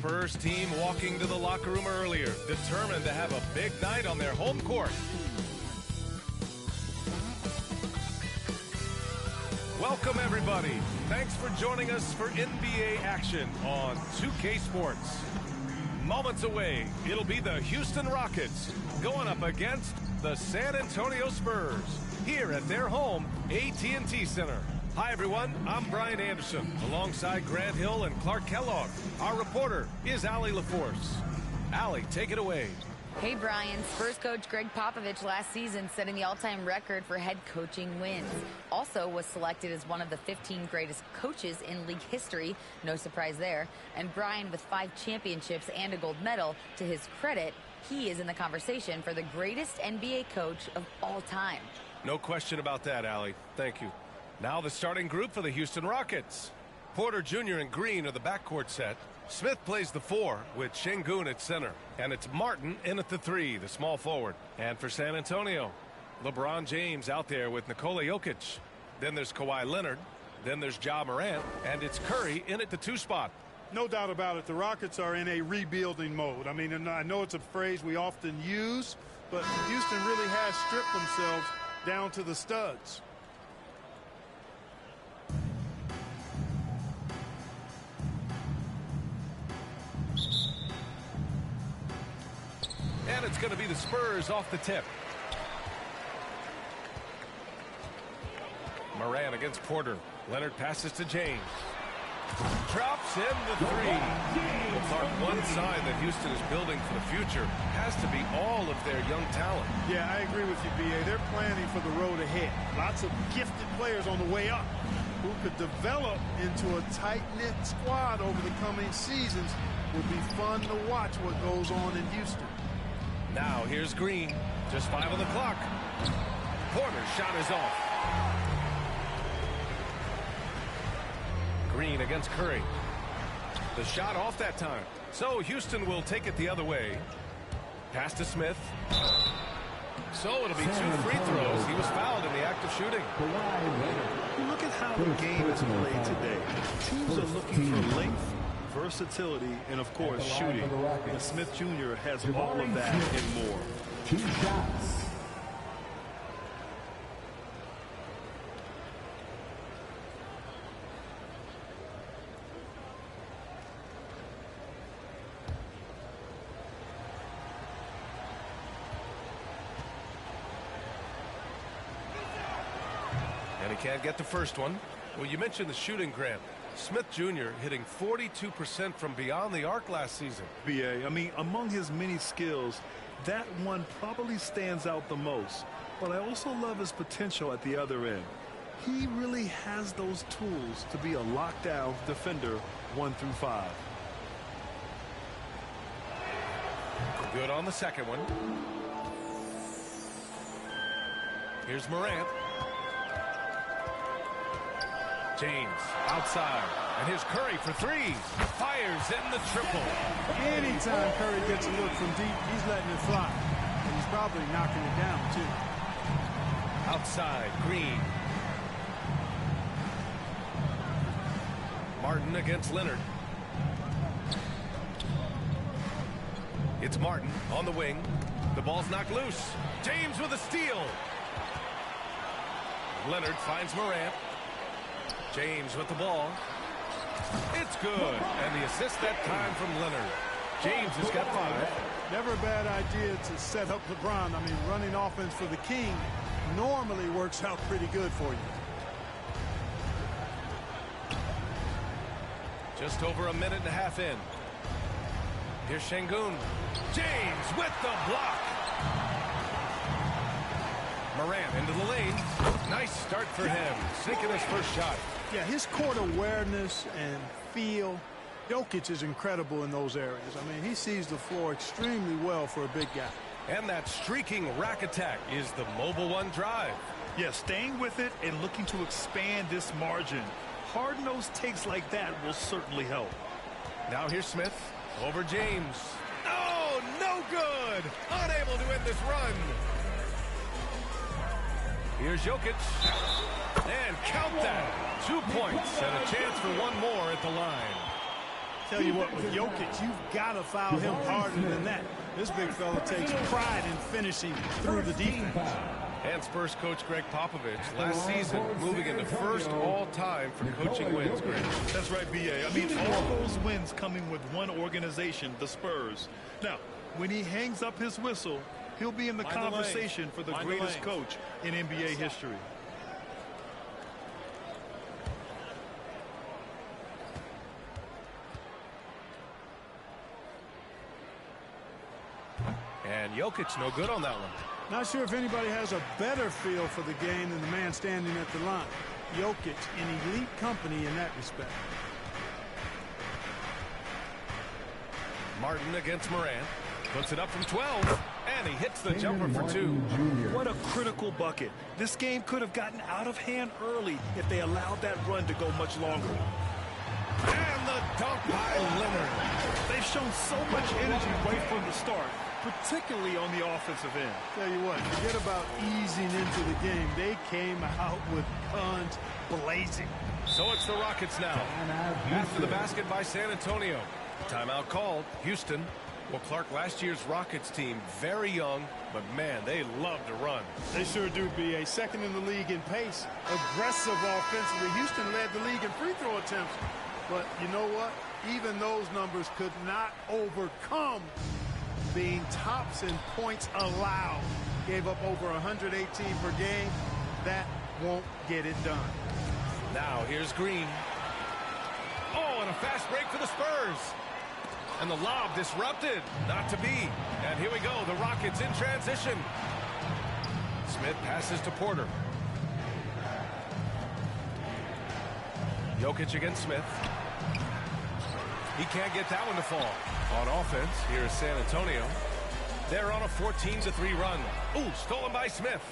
Spurs team walking to the locker room earlier, determined to have a big night on their home court. Welcome, everybody. Thanks for joining us for NBA action on 2K Sports. Moments away, it'll be the Houston Rockets going up against the San Antonio Spurs here at their home AT&T Center. Hi, everyone. I'm Brian Anderson, alongside Grant Hill and Clark Kellogg. Our reporter is Allie LaForce. Allie, take it away. Hey, Brian. Spurs coach Greg Popovich last season setting the all-time record for head coaching wins. Also was selected as one of the 15 greatest coaches in league history. No surprise there. And Brian, with 5 championships and a gold medal, to his credit, he is in the conversation for the greatest NBA coach of all time. No question about that, Allie. Thank you. Now the starting group for the Houston Rockets. Porter Jr. and Green are the backcourt set. Smith plays the 4 with Şengün at center. And it's Martin in at the 3, the small forward. And for San Antonio, LeBron James out there with Nikola Jokic. Then there's Kawhi Leonard. Then there's Ja Morant. And it's Curry in at the 2 spot. No doubt about it. The Rockets are in a rebuilding mode. I mean, and I know it's a phrase we often use, but Houston really has stripped themselves down to the studs. And it's going to be the Spurs off the tip. Morant against Porter. Leonard passes to James. Drops in the 3. Well, Clark, one sign that Houston is building for the future has to be all of their young talent. Yeah, I agree with you, B.A. They're planning for the road ahead. Lots of gifted players on the way up who could develop into a tight-knit squad over the coming seasons. Will be fun to watch what goes on in Houston. Now here's Green. Just 5 on the clock. Porter's shot is off. Green against Curry. The shot off that time. So Houston will take it the other way. Pass to Smith. So it'll be 2 free throws. He was fouled in the act of shooting. Look at how the game is played today. Teams are looking for length, versatility, and of course shooting. And Smith Jr. has all of that and more. 2 shots. And he can't get the first one. Well, you mentioned the shooting, Grant. Smith Jr. hitting 42% from beyond the arc last season. B.A., I mean, among his many skills, that one probably stands out the most. But I also love his potential at the other end. He really has those tools to be a lockdown defender 1 through 5. Good on the second one. Here's Morant. James outside, and here's Curry for 3. Fires in the triple. Anytime Curry gets a look from deep, he's letting it fly. And he's probably knocking it down, too. Outside, Green. Martin against Leonard. It's Martin on the wing. The ball's knocked loose. James with a steal. Leonard finds Morant. James with the ball. It's good. And the assist that time from Leonard. James has got 5. Never a bad idea to set up LeBron. I mean, running offense for the King normally works out pretty good for you. Just over a minute and a half in. Here's Şengün. James with the block. Morant into the lane. Nice start for him. Sinking his first shot. Yeah, his court awareness and feel. Jokic is incredible in those areas. I mean, he sees the floor extremely well for a big guy. And that streaking rack attack is the Mobile One drive. Yeah, staying with it and looking to expand this margin. Hard-nosed takes like that will certainly help. Now here's Smith over James. Oh, no good. Unable to end this run. Here's Jokic. And count that. 2 points and a chance for one more at the line. Tell you what, with Jokic, you've got to foul him harder than that. This big fella takes pride in finishing through the defense. And Spurs coach Greg Popovich last season moving into first all-time for coaching wins, Greg. That's right, B.A. I mean, all those wins coming with one organization, the Spurs. Now, when he hangs up his whistle, he'll be in the conversation for the greatest coach in NBA history. And Jokic no good on that one. Not sure if anybody has a better feel for the game than the man standing at the line. Jokic in elite company in that respect. Martin against Morant. Puts it up from 12. And he hits the jumper for 2. What a critical bucket. This game could have gotten out of hand early if they allowed that run to go much longer. And the dunk by Leonard. They've shown so much energy right from the start, particularly on the offensive end. Tell you what, forget about easing into the game. They came out with guns blazing. So it's the Rockets now. After the basket by San Antonio. Timeout called. Houston. Well, Clark, last year's Rockets team, very young, but man, they love to run. They sure do, B.A. Second in the league in pace. Aggressive offensively. Houston led the league in free throw attempts. But you know what? Even those numbers could not overcome being tops in points allowed. Gave up over 118 per game. That won't get it done. Now here's Green. Oh, and a fast break for the Spurs. And the lob disrupted. Not to be. And here we go. The Rockets in transition. Smith passes to Porter. Jokic against Smith. He can't get that one to fall. On offense, here's San Antonio. They're on a 14-3 run. Ooh, stolen by Smith.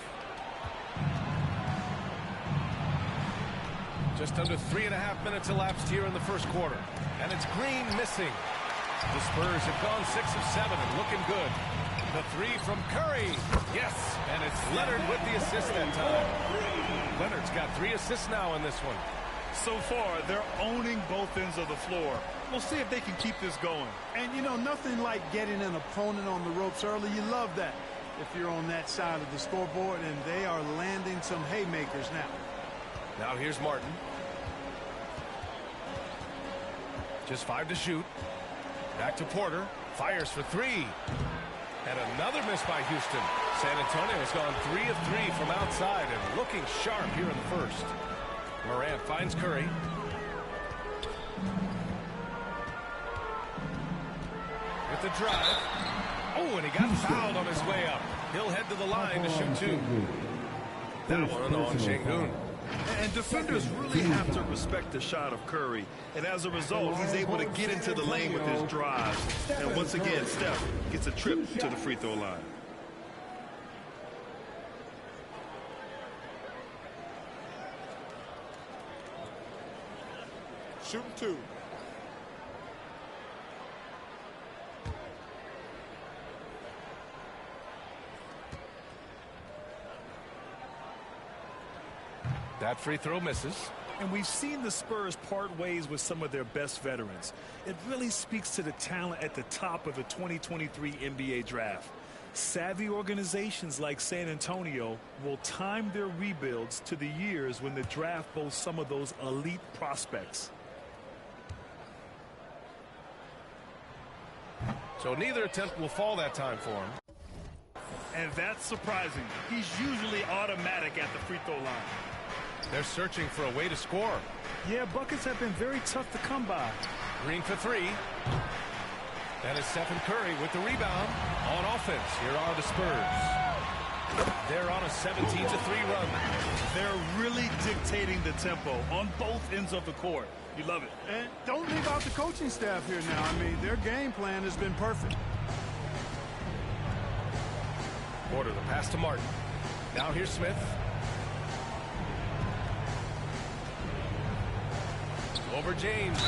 Just under 3.5 minutes elapsed here in the first quarter. And it's Green missing. The Spurs have gone 6 of 7 and looking good. The 3 from Curry. Yes, and it's Leonard with the assist that time. Leonard's got 3 assists now in this one. So far, they're owning both ends of the floor. We'll see if they can keep this going. And, you know, nothing like getting an opponent on the ropes early. You love that if you're on that side of the scoreboard, and they are landing some haymakers now. Now here's Martin. Just 5 to shoot. Back to Porter. Fires for 3. And another miss by Houston. San Antonio's gone 3 of 3 from outside and looking sharp here in the first. Morant finds Curry. With the drive. Oh, and he got fouled on his way up. He'll head to the line to shoot 2. That one on Şengün. And defenders really have to respect the shot of Curry. And as a result, he's able to get into the lane with his drive. And once again, Steph gets a trip to the free throw line. Shooting 2. That free throw misses. And we've seen the Spurs part ways with some of their best veterans. It really speaks to the talent at the top of the 2023 NBA draft. Savvy organizations like San Antonio will time their rebuilds to the years when the draft boasts some of those elite prospects. So neither attempt will fall that time for him. And that's surprising. He's usually automatic at the free throw line. They're searching for a way to score. Yeah, buckets have been very tough to come by. Green for 3. That is Stephen Curry with the rebound. On offense, here are the Spurs. They're on a 17-3 run. They're really dictating the tempo on both ends of the court. You love it. And don't leave out the coaching staff here now. I mean, their game plan has been perfect. Porter, the pass to Martin. Now here's Smith. Over James.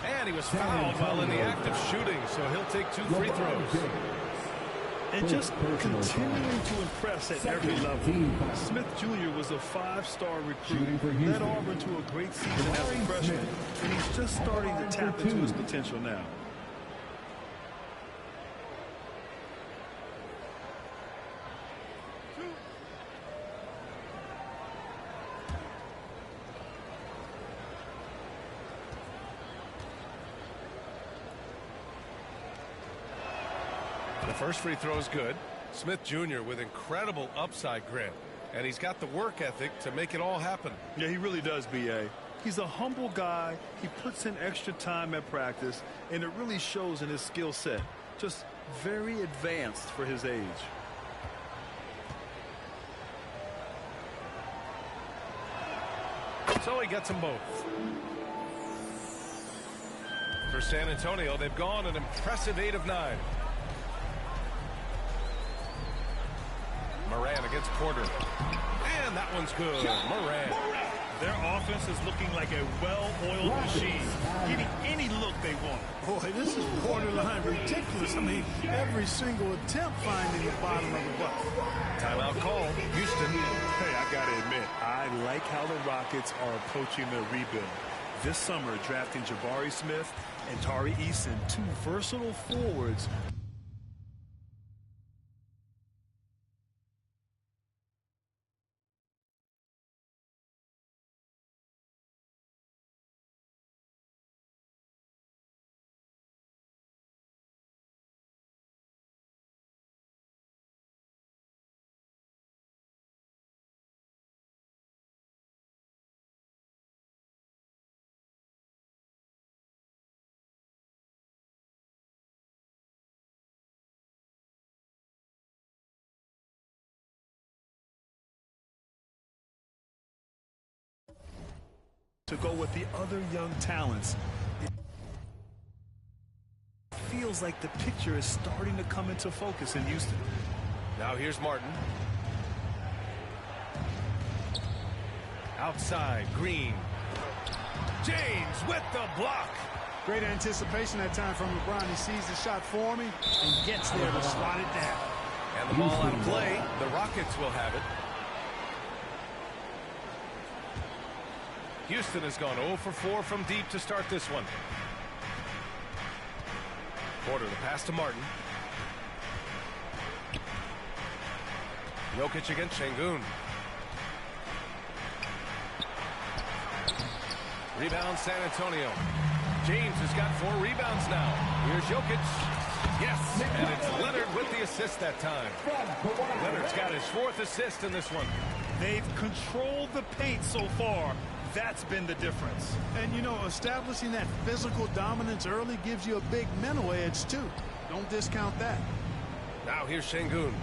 And he was fouled while in the act of shooting, so he'll take 2 free throws. and just continuing to impress at every level. Smith Jr. was a 5-star recruit, led Auburn to a great season as a freshman, and he's just starting to tap into his potential now. The first free throw is good. Smith Jr. with incredible upside grit, and he's got the work ethic to make it all happen. Yeah, he really does, B.A. He's a humble guy. He puts in extra time at practice, and it really shows in his skill set. Just very advanced for his age. So he gets them both. For San Antonio, they've gone an impressive 8 of 9. Moran against Porter. And that one's good. Moran. Their offense is looking like a well-oiled machine, getting any look they want. Boy, this is borderline ridiculous. I mean, every single attempt finding the bottom of the bucket. Timeout called. Houston. Hey, I got to admit, I like how the Rockets are approaching their rebuild. This summer, drafting Jabari Smith and Tari Eason, 2 versatile forwards. To go with the other young talents. It feels like the picture is starting to come into focus in Houston. Now here's Martin. Outside, Green. James with the block. Great anticipation that time from LeBron. He sees the shot forming and gets there to slot it down. And the ball out of play. The Rockets will have it. Houston has gone 0 for 4 from deep to start this one. Porter, the pass to Martin. Jokic against Şengün. Rebound San Antonio. James has got 4 rebounds now. Here's Jokic. Yes, and it's Leonard with the assist that time. Leonard's got his 4th assist in this one. They've controlled the paint so far. That's been the difference. And, you know, establishing that physical dominance early gives you a big mental edge, too. Don't discount that. Now here's Şengün.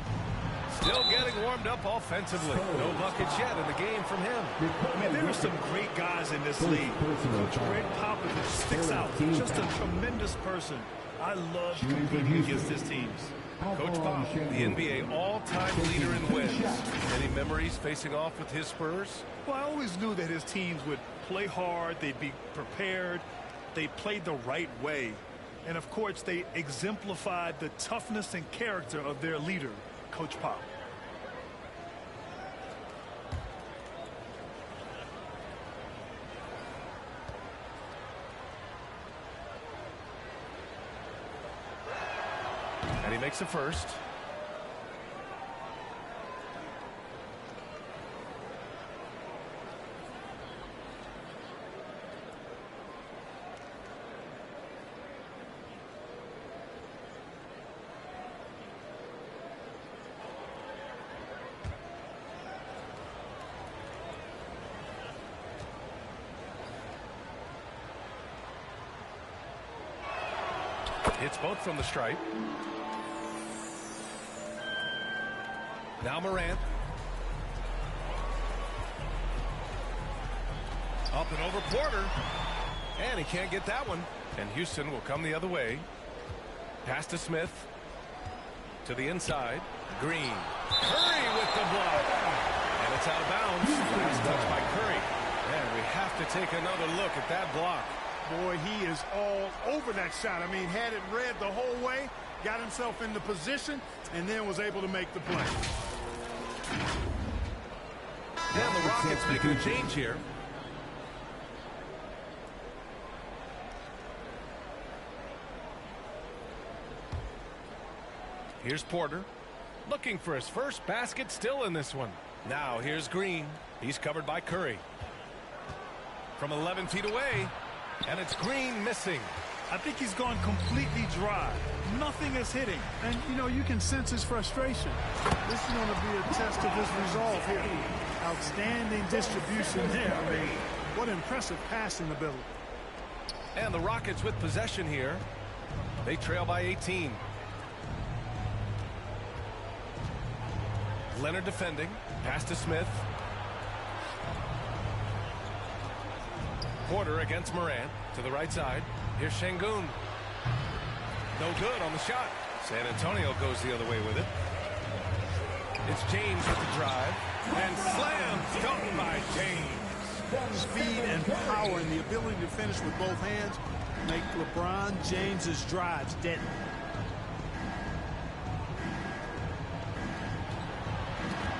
Still getting warmed up offensively. No buckets yet in the game from him. I mean, there are some great guys in this league. Coach Greg Popovich sticks out. Just a tremendous person. I love competing against his teams. Coach Pop, the NBA all-time leader in wins. Any memories facing off with his Spurs? Well, I always knew that his teams would play hard, they'd be prepared, they played the right way. And, of course, they exemplified the toughness and character of their leader, Coach Pop. And he makes the first. Hits both from the stripe. Now Morant. Up and over Porter. And he can't get that one. And Houston will come the other way. Pass to Smith. To the inside. Green. Curry with the block. And it's out of bounds. Last touch by Curry. And we have to take another look at that block. Boy, he is all over that shot. I mean, had it read the whole way, got himself into position, and then was able to make the play. And the Rockets making a change here. Here's Porter, looking for his first basket, still in this one. Now here's Green. He's covered by Curry. From 11 feet away, and it's Green missing. I think he's gone completely dry. Nothing is hitting. And, you know, you can sense his frustration. This is going to be a test of his resolve here. Outstanding distribution there. I mean, what impressive passing ability. And the Rockets with possession here. They trail by 18. Leonard defending. Pass to Smith. Porter against Morant to the right side. Here's Şengün. No good on the shot. San Antonio goes the other way with it. It's James with the drive. And slams dunk by James. Speed and power and the ability to finish with both hands make LeBron James's drives deadly.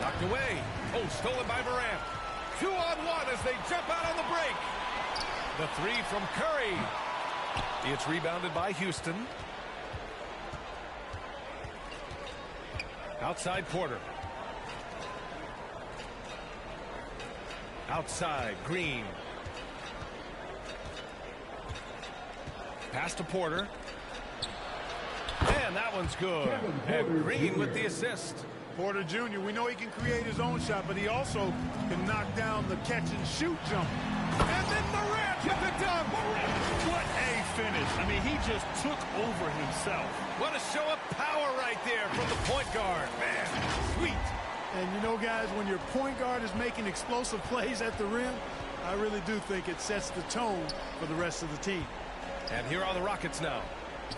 Knocked away. Oh, stolen by Morant. 2-on-1 as they jump out on the break. The three from Curry. It's rebounded by Houston. Outside Porter. Outside Green. Pass to Porter. And that one's good. And Green with the assist. Porter Jr., we know he can create his own shot, but he also can knock down the catch-and-shoot jump. And then Morant with the dunk. What a finish. I mean, he just took over himself. What a show of power right there from the point guard. Man, sweet. And you know, guys, when your point guard is making explosive plays at the rim, I really do think it sets the tone for the rest of the team. And here are the Rockets now,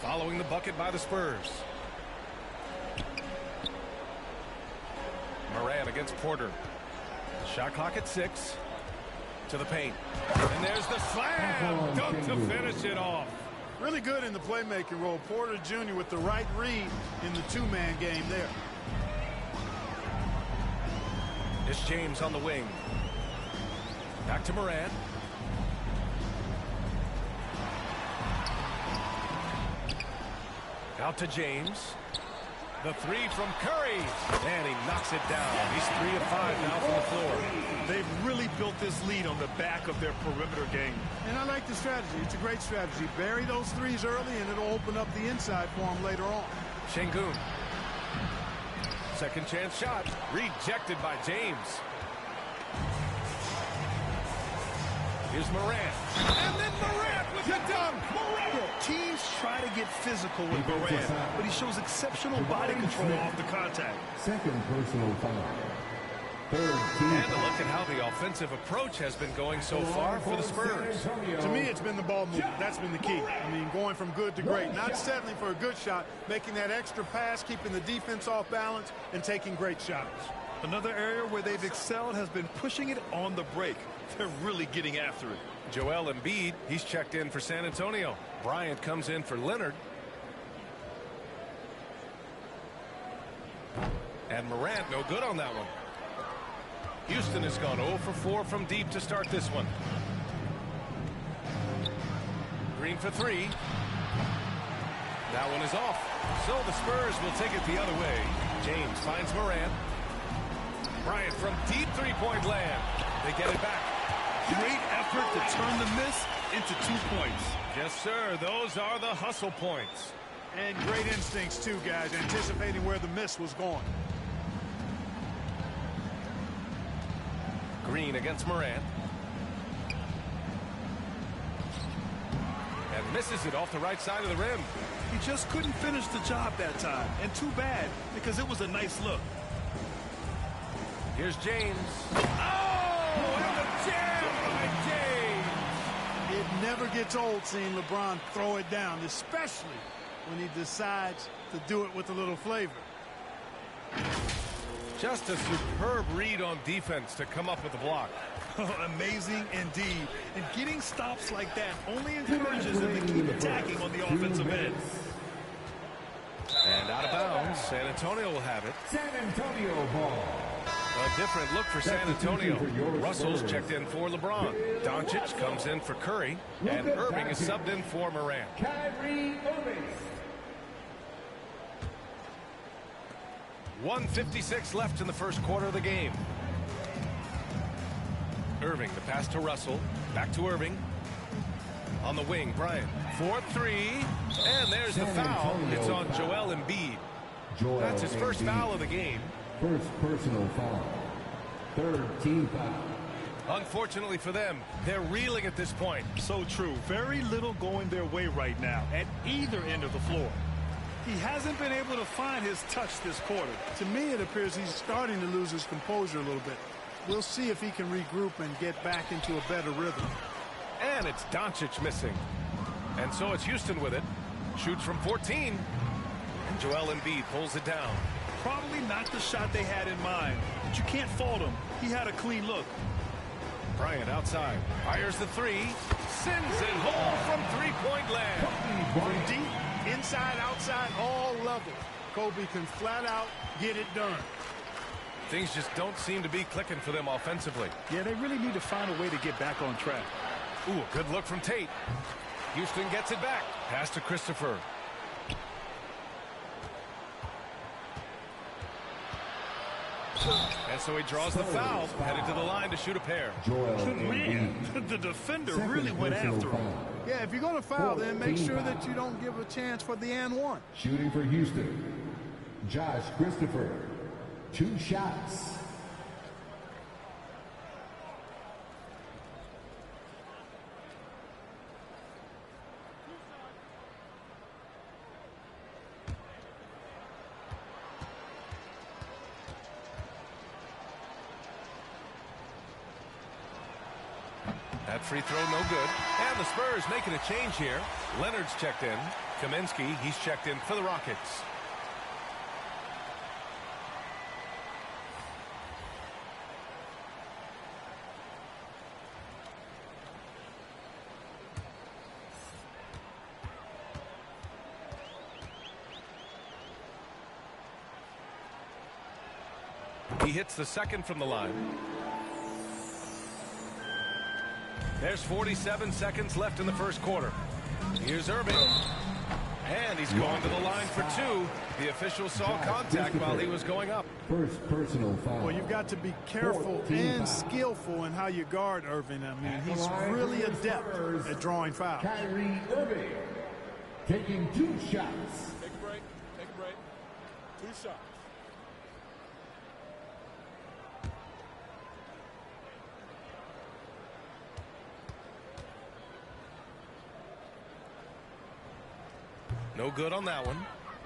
following the bucket by the Spurs. Morant against Porter. Shot clock at 6. To the paint. And there's the slam dunk to finish it off. Really good in the playmaking role. Porter Jr. with the right read in the two-man game there. It's James on the wing. Back to Morant. Out to James. The three from Curry. And he knocks it down. He's 3 of 5 now from the floor. They've really built this lead on the back of their perimeter game. And I like the strategy. It's a great strategy. Bury those threes early, and it'll open up the inside for him later on. Şengün. Second chance shot. Rejected by James. Here's Morant. And then Morant with the dunk. Teams try to get physical with Morant, but he shows exceptional body control off the contact. Second personal foul. Third team. And a look at how the offensive approach has been going so far for the Spurs. To me, it's been the ball movement. That's been the key. I mean, going from good to great. Not settling for a good shot, making that extra pass, keeping the defense off balance, and taking great shots. Another area where they've excelled has been pushing it on the break. They're really getting after it. Joel Embiid, he's checked in for San Antonio. Bryant comes in for Leonard. And Morant, no good on that one. Houston has gone 0 for 4 from deep to start this one. Green for 3. That one is off. So the Spurs will take it the other way. James finds Morant. Bryant from deep three-point land. They get it back. Great effort to turn the miss into 2 points. Yes, sir. Those are the hustle points. And great instincts, too, guys, anticipating where the miss was going. Green against Morant. And misses it off the right side of the rim. He just couldn't finish the job that time. And too bad, because it was a nice look. Here's James. Oh, and the jam by James. It never gets old seeing LeBron throw it down, especially when he decides to do it with a little flavor. Just a superb read on defense to come up with the block. Amazing indeed. And getting stops like that only encourages him to keep attacking on the offensive end. And out of bounds, San Antonio will have it. San Antonio ball. A different look for San Antonio. Russell's checked in for LeBron. Doncic comes in for Curry. And Irving is subbed in for Morant. Kyrie Irving. 1:56 left in the first quarter of the game. Irving, the pass to Russell. Back to Irving. On the wing, Bryant. 4-3. And there's the foul. It's on Joel Embiid. That's his first foul of the game. First personal foul. Third team foul. Unfortunately for them, they're reeling at this point. So true. Very little going their way right now at either end of the floor. He hasn't been able to find his touch this quarter. To me, it appears he's starting to lose his composure a little bit. We'll see if he can regroup and get back into a better rhythm. And it's Doncic missing. And so it's Houston with it. Shoots from 14. And Joel Embiid pulls it down. Probably not the shot they had in mind, but you can't fault him. He had a clean look. Bryant outside. Fires the three. Sends it home from three-point land. From deep, inside, outside, all levels. Kobe can flat out get it done. Things just don't seem to be clicking for them offensively. Yeah, they really need to find a way to get back on track. Ooh, good look from Tate. Houston gets it back. Pass to Christopher. And so he draws the foul, headed to the line to shoot a pair. Man, the defender really went after him. Yeah, if you're going to foul, then make sure that you don't give a chance for the and one. Shooting for Houston, Josh Christopher. 2 shots. That free throw no good. And the Spurs making a change here. Leonard's checked in. Kaminsky, he's checked in for the Rockets. He hits the second from the line. There's 47 seconds left in the first quarter. Here's Irving. And he's going to the line for 2. The official saw contact while he was going up. First personal foul. Well, you've got to be careful and skillful in how you guard Irving. I mean, he's really adept at drawing fouls. Kyrie Irving taking 2 shots. Take a break. Take a break. 2 shots. No good on that one.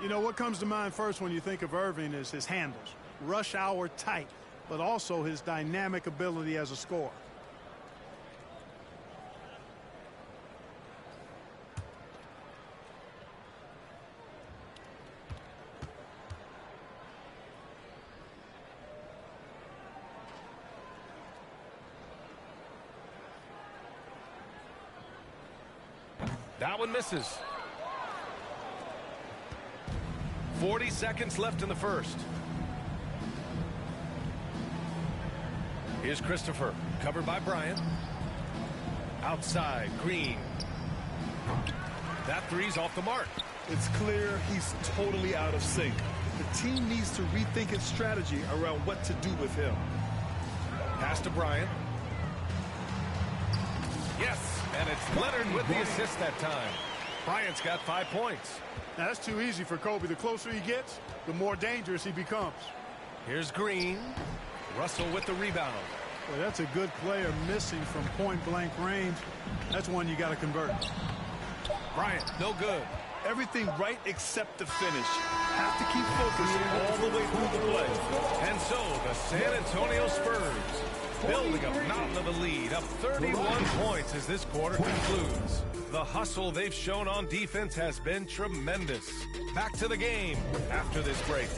You know, what comes to mind first when you think of Irving is his handles. Rush hour tight, but also his dynamic ability as a scorer. That one misses. 40 seconds left in the first. Here's Christopher, covered by Bryant. Outside, Green. That three's off the mark. It's clear he's totally out of sync. The team needs to rethink its strategy around what to do with him. Pass to Bryant. Yes, and it's Leonard with the assist that time. Bryant's got 5 points. Now, that's too easy for Kobe. The closer he gets, the more dangerous he becomes. Here's Green. Russell with the rebound. Well, that's a good player missing from point-blank range. That's one you got to convert. Bryant, no good. Everything right except the finish. Have to keep focused all the way through the play. And so the San Antonio Spurs building a mountain of a lead, up 31 points as this quarter concludes. The hustle they've shown on defense has been tremendous. Back to the game after this break.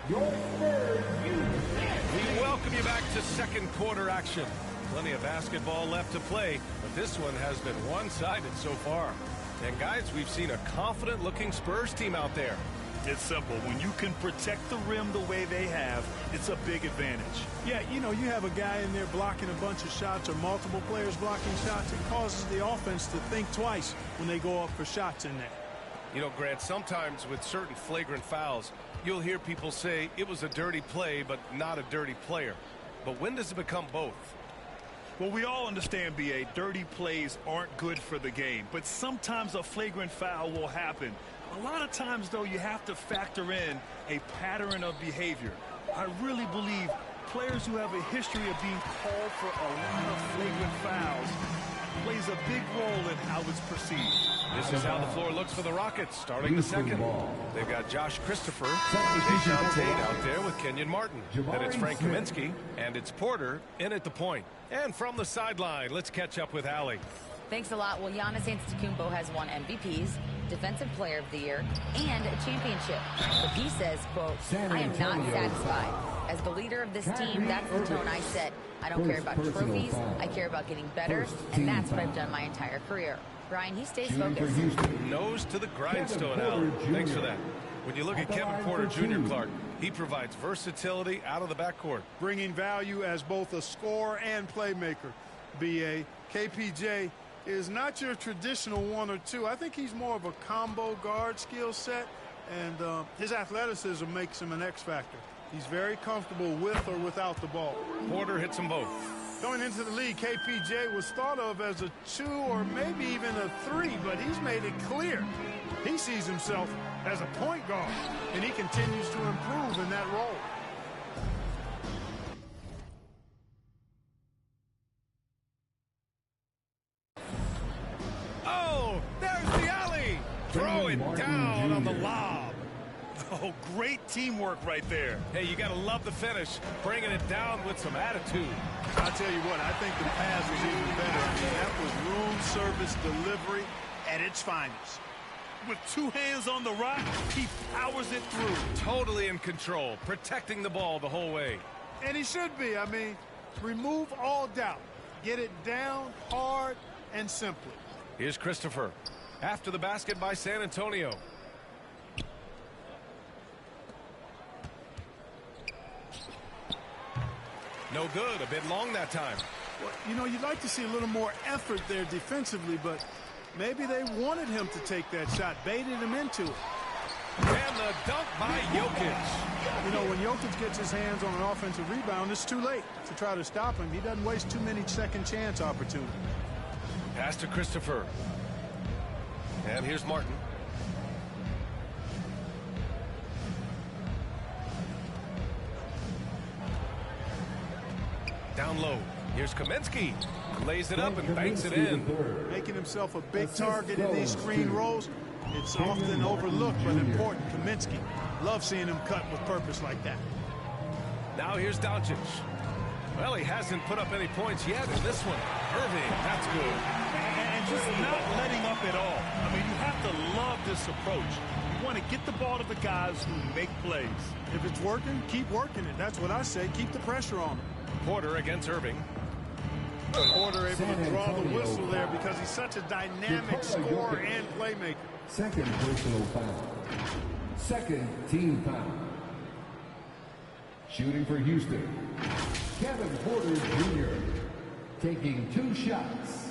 Your Spurs, We welcome you back to second quarter action. Plenty of basketball left to play, but this one has been one-sided so far. And guys, we've seen a confident-looking Spurs team out there. It's simple. When you can protect the rim the way they have, it's a big advantage. Yeah, you know, you have a guy in there blocking a bunch of shots or multiple players blocking shots. It causes the offense to think twice when they go up for shots in there. You know, Grant, sometimes with certain flagrant fouls, you'll hear people say it was a dirty play, but not a dirty player. But when does it become both? Well, we all understand, B.A., dirty plays aren't good for the game, but sometimes a flagrant foul will happen. A lot of times, though, you have to factor in a pattern of behavior. I really believe players who have a history of being called for a lot of flagrant fouls plays a big role in how it's perceived. This is how the floor looks for the Rockets starting the second. They've got Josh Christopher, Jae'Sean Tate out there with Kenyon Martin. Then it's Frank Kaminsky, and it's Porter in at the point. And from the sideline, let's catch up with Allie. Thanks a lot. Well, Giannis Antetokounmpo has won MVPs, Defensive Player of the Year, and a championship. But he says, quote, I am not satisfied. As the leader of this team, that's the tone I set. I don't care about trophies. I care about getting better, and that's what I've done my entire career. Brian, he stays focused. Nose to the grindstone, Al. Thanks for that. When you look at Kevin Porter Jr., Clark, he provides versatility out of the backcourt. Bringing value as both a scorer and playmaker, B.A. KPJ is not your traditional 1 or 2. I think he's more of a combo guard skill set, and his athleticism makes him an X factor. He's very comfortable with or without the ball. Porter hits them both. Going into the league, KPJ was thought of as a 2 or maybe even a 3, but he's made it clear he sees himself as a point guard, and he continues to improve in that role. Oh, there's the alley. Throw it down on the lob. Oh, great teamwork right there. Hey, you got to love the finish, bringing it down with some attitude. I'll tell you what, I think the pass was even better. I mean, that was room service delivery at its finest. With 2 hands on the rock, he powers it through. Totally in control, protecting the ball the whole way. And he should be. I mean, remove all doubt. Get it down hard and simply. Here's Christopher. After the basket by San Antonio. No good. A bit long that time. Well, you know, you'd like to see a little more effort there defensively, but maybe they wanted him to take that shot, baited him into it. And the dunk by Jokic. You know, when Jokic gets his hands on an offensive rebound, it's too late to try to stop him. He doesn't waste too many second chance opportunities. Pass to Christopher. And here's Martin. Down low. Here's Kaminsky. Lays it up and banks it in. Making himself a big target in these screen rolls. It's often overlooked, but important. Kaminsky. Love seeing him cut with purpose like that. Now here's Doncic. Well, he hasn't put up any points yet in this one. Irving, that's good. And just not letting up at all. I mean, you have to love this approach. You want to get the ball to the guys who make plays. If it's working, keep working it. That's what I say. Keep the pressure on him. Porter against Irving. Porter able to draw the whistle there because he's such a dynamic scorer and playmaker. Second personal foul. Second team foul. Shooting for Houston, Kevin Porter Jr. taking 2 shots.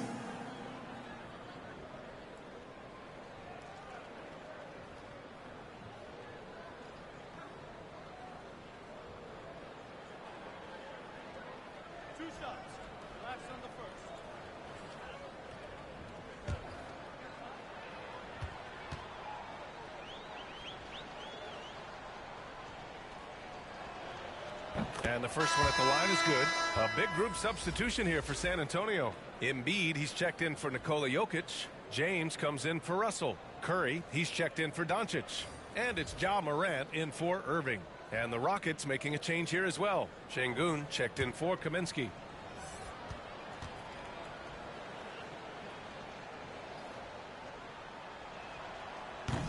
And the first one at the line is good. A big group substitution here for San Antonio. Embiid, he's checked in for Nikola Jokic. James comes in for Russell. Curry, he's checked in for Doncic. And it's Ja Morant in for Irving. And the Rockets making a change here as well. Şengün checked in for Kaminsky.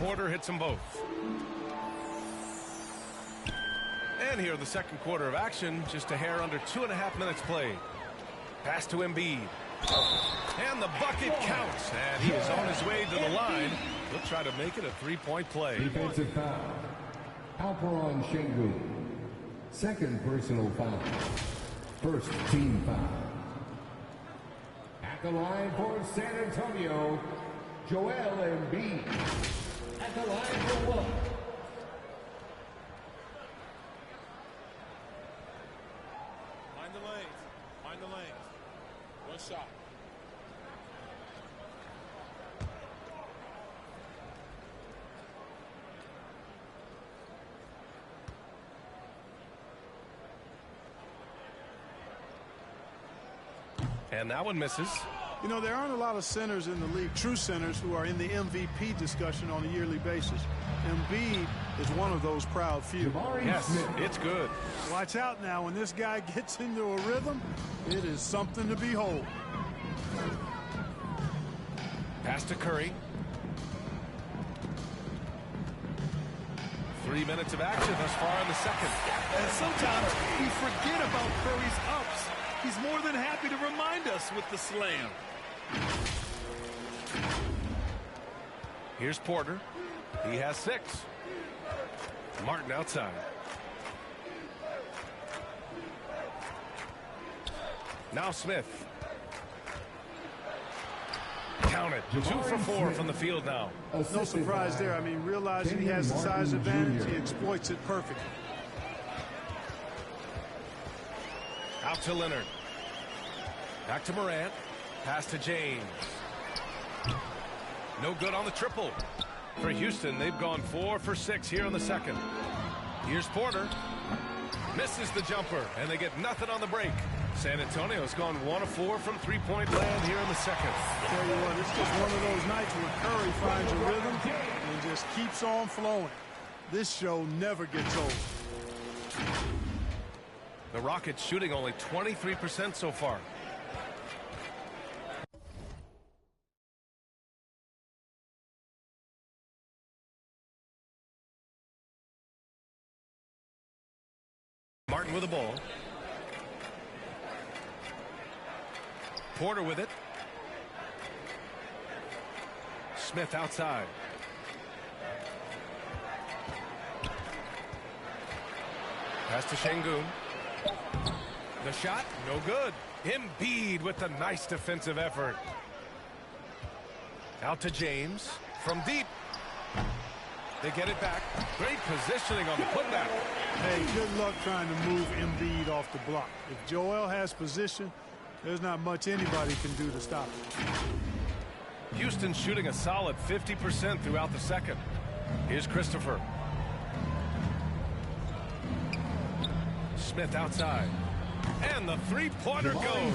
Porter hits them both. And here in the second quarter of action, just a hair under 2.5 minutes played. Pass to Embiid. And the bucket counts. And he is on his way to the line. He'll try to make it a three-point play. Defensive foul. Alperon Şengün. Second personal foul. First team foul. At the line for San Antonio, Joel Embiid. At the line for one. Mind the lanes. Mind the lanes. One shot. And that one misses. You know, there aren't a lot of centers in the league, true centers, who are in the MVP discussion on a yearly basis. Embiid is one of those proud few. Yes, it's good. Watch out now. When this guy gets into a rhythm, it is something to behold. Pass to Curry. 3 minutes of action thus far in the second. And sometimes we forget about Curry's ups. He's more than happy to remind us with the slam. Here's Porter. He has 6. Martin outside. Now Smith. Count it. 2 for 4 from the field now. No surprise there. I mean, realizing he has the size advantage, he exploits it perfectly. Out to Leonard. Back to Morant. Pass to James. No good on the triple. For Houston, they've gone 4 for 6 here in the second. Here's Porter. Misses the jumper, and they get nothing on the break. San Antonio's gone 1 of 4 from three-point land here in the second. Tell you what, it's just one of those nights where Curry finds a rhythm and just keeps on flowing. This show never gets old. The Rockets shooting only 23% so far. Martin with the ball. Porter with it. Smith outside. Pass to Şengün. The shot, no good. Embiid with the nice defensive effort. Out to James from deep. They get it back. Great positioning on the putback. Hey, good luck trying to move Embiid off the block. If Joel has position, there's not much anybody can do to stop it. Houston shooting a solid 50% throughout the second. Here's Christopher. Smith outside. And the three-pointer goes.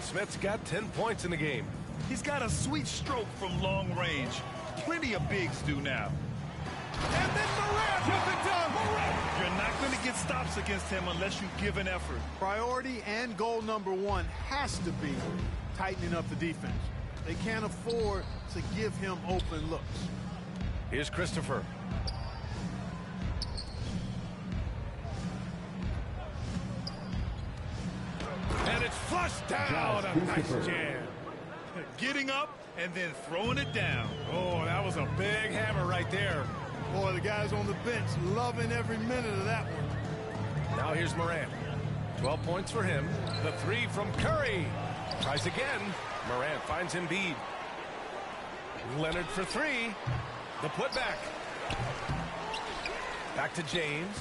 Smith's got 10 points in the game. He's got a sweet stroke from long range. Plenty of bigs do now. And then Morant with the dunk. You're not going to get stops against him unless you give an effort. Priority and goal number 1 has to be tightening up the defense. They can't afford to give him open looks. Here's Christopher. And it's flushed down. A nice jam. Getting up and then throwing it down. Oh, that was a big hammer right there. Boy, the guys on the bench loving every minute of that one. Now here's Morant. 12 points for him. The 3 from Curry. Tries again. Morant finds Embiid. Leonard for 3. The putback. Back to James.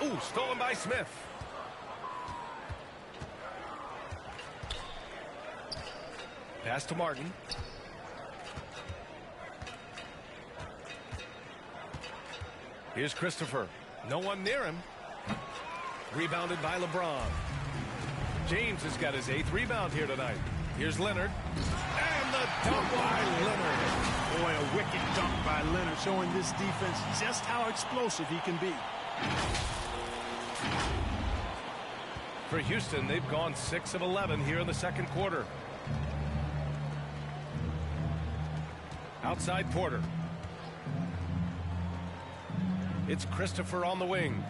Ooh, stolen by Smith. Pass to Martin. Here's Christopher. No one near him. Rebounded by LeBron. James has got his 8th rebound here tonight. Here's Leonard. And the dunk by Leonard. Boy, a wicked dunk by Leonard, showing this defense just how explosive he can be. For Houston, they've gone 6 of 11 here in the second quarter. Outside Porter. It's Christopher on the wing.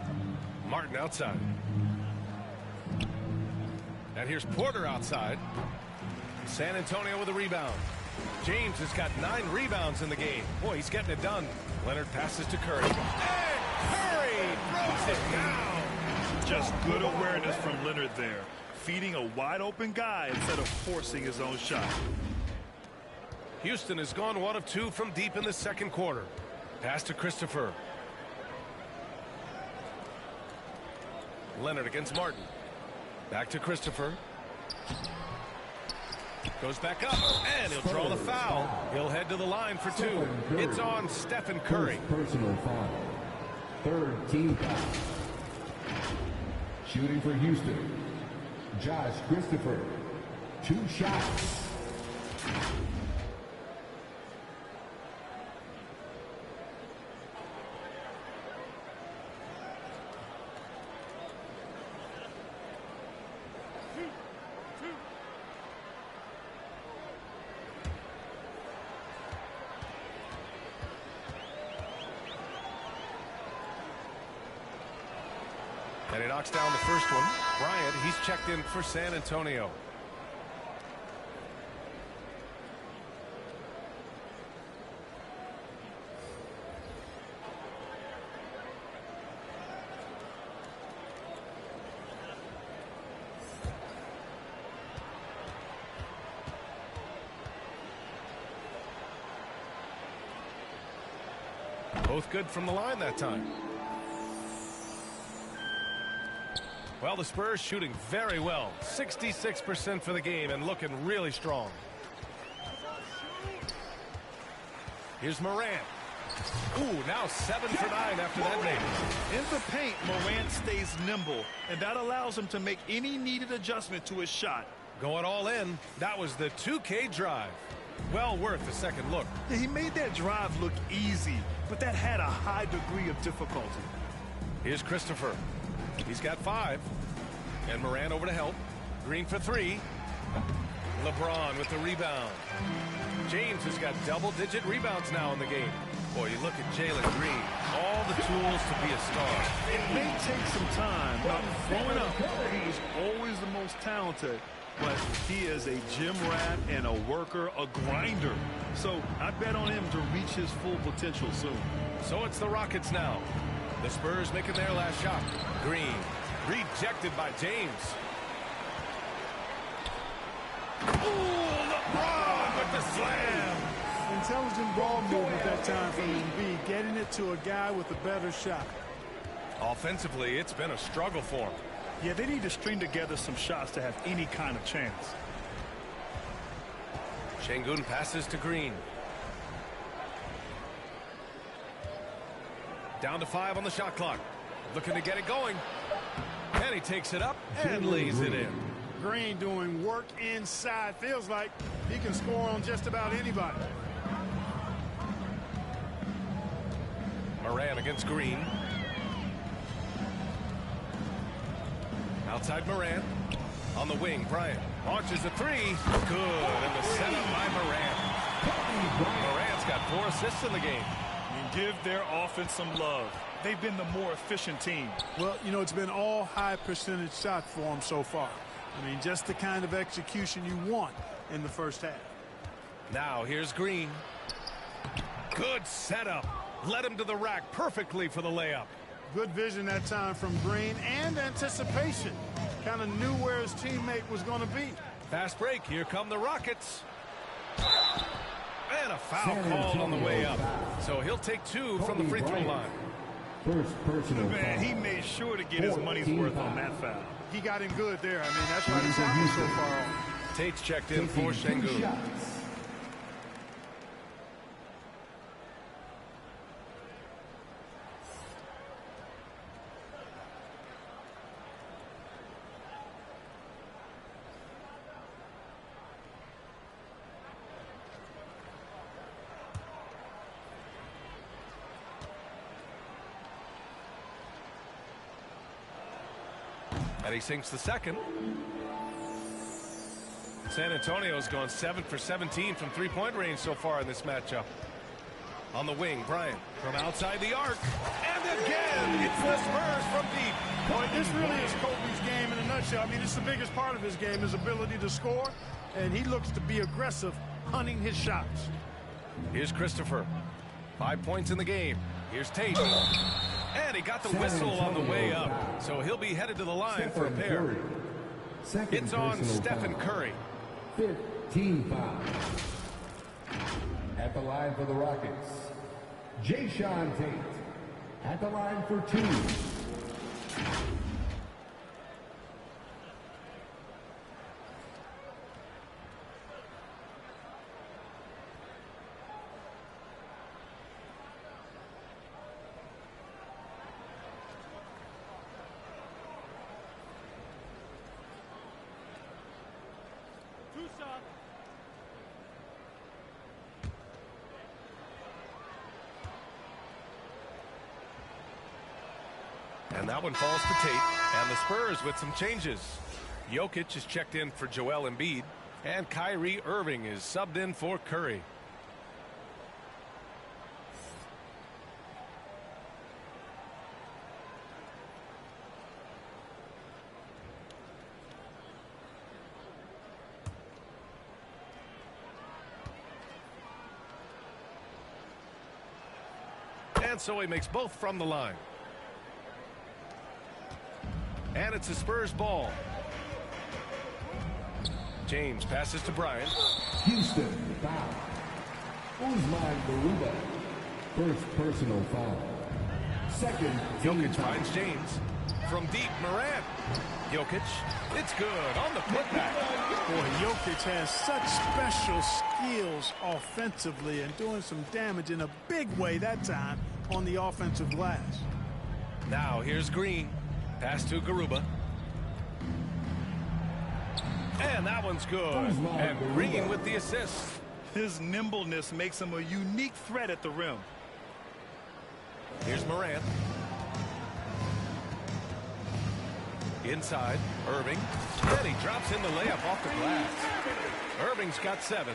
Martin outside. And here's Porter outside. San Antonio with a rebound. James has got 9 rebounds in the game. Boy, he's getting it done. Leonard passes to Curry. And Curry throws it down. Just good awareness from Leonard there. Feeding a wide open guy instead of forcing his own shot. Houston has gone 1 of 2 from deep in the second quarter. Pass to Christopher. Leonard against Martin. Back to Christopher. Goes back up, and he'll draw the foul. He'll head to the line for 2. It's on Stephen Curry. Personal foul. 3rd team foul. Shooting for Houston, Josh Christopher. 2 shots. And he knocks down the first one. Bryant, he's checked in for San Antonio. Both good from the line that time. Well, the Spurs shooting very well. 66% for the game and looking really strong. Here's Morant. Ooh, now 7 for 9 after that make. In the paint, Morant stays nimble, and that allows him to make any needed adjustment to his shot. Going all in. That was the 2K drive. Well worth a second look. Yeah, he made that drive look easy, but that had a high degree of difficulty. Here's Christopher. He's got 5. And Morant over to help. Green for 3. LeBron with the rebound. James has got double-digit rebounds now in the game. Boy, you look at Jalen Green. All the tools to be a star. It may take some time, but growing up, he was always the most talented. But he is a gym rat and a worker, a grinder. So I bet on him to reach his full potential soon. So it's the Rockets now. The Spurs making their last shot. Green rejected by James. Ooh, LeBron with the slam. Intelligent ball movement that time from Embiid, getting it to a guy with a better shot. Offensively, it's been a struggle for him. Yeah, they need to string together some shots to have any kind of chance. Şengün passes to Green. Down to 5 on the shot clock. Looking to get it going. And he takes it up and lays it in. Green doing work inside. Feels like he can score on just about anybody. Morant against Green. Outside Morant. On the wing, Bryant launches a 3. Good. And the setup by Morant. Morant's got 4 assists in the game. Give their offense some love. They've been the more efficient team. Well, you know, it's been all high percentage shots for them so far. I mean, just the kind of execution you want in the first half. Now here's Green. Good setup. Led him to the rack perfectly for the layup. Good vision that time from Green and anticipation. Kind of knew where his teammate was going to be. Fast break. Here come the Rockets. And a foul called on the way up. So he'll take 2 from the free throw line. First personal Man, foul. he made sure to get his money's worth on that foul. He got him good there. I mean, that's why the shot was so far off. Tate's checked in for Taking 2 Şengün. shots. And he sinks the second. San Antonio's gone 7 for 17 from 3-point range so far in this matchup. On the wing, Bryant from outside the arc. And again, it's the Spurs from deep. Boy, this really is Kobe's game in a nutshell. I mean, it's the biggest part of his game, his ability to score. And he looks to be aggressive, hunting his shots. Here's Christopher. 5 points in the game. Here's Tate. And he got the whistle on the way up. So he'll be headed to the line for a pair. It's on Stephen Curry. 15 fouls. At the line for the Rockets, Jayshawn Tate. At the line for 2. And that one falls to Tate. And the Spurs with some changes. Jokic is checked in for Joel Embiid. And Kyrie Irving is subbed in for Curry. And so he makes both from the line. And it's a Spurs ball. James passes to Bryant. Houston foul. Usman Garuba. First personal foul. Second. Jokic finds James. From deep, Morant. Jokic. It's good on the putback. Boy, Jokic has such special skills offensively and doing some damage in a big way that time on the offensive glass. Now here's Green. Pass to Garuba. And that one's good. And Green with the assist. His nimbleness makes him a unique threat at the rim. Here's Morant. Inside, Irving. Then he drops in the layup off the glass. Irving's got 7.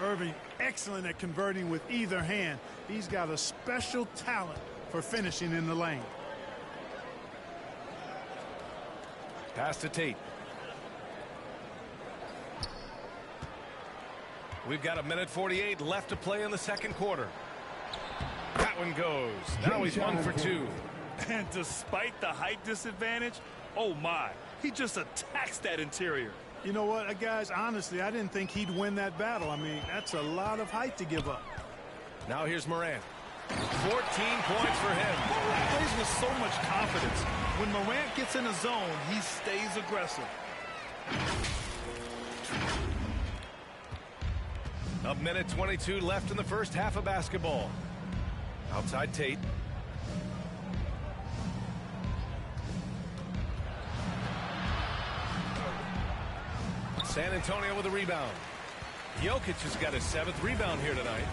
Irving, excellent at converting with either hand. He's got a special talent for finishing in the lane. Pass to Tate. We've got 1:48 left to play in the second quarter. That one goes. Now he's 1 for 2. And despite the height disadvantage, oh my, he just attacks that interior. You know what, guys, honestly, I didn't think he'd win that battle. I mean, that's a lot of height to give up. Now here's Morant. 14 points for him. He plays with so much confidence. When Morant gets in a zone, he stays aggressive. 1:22 left in the first half of basketball. Outside Tate. San Antonio with a rebound. Jokic has got his 7th rebound here tonight.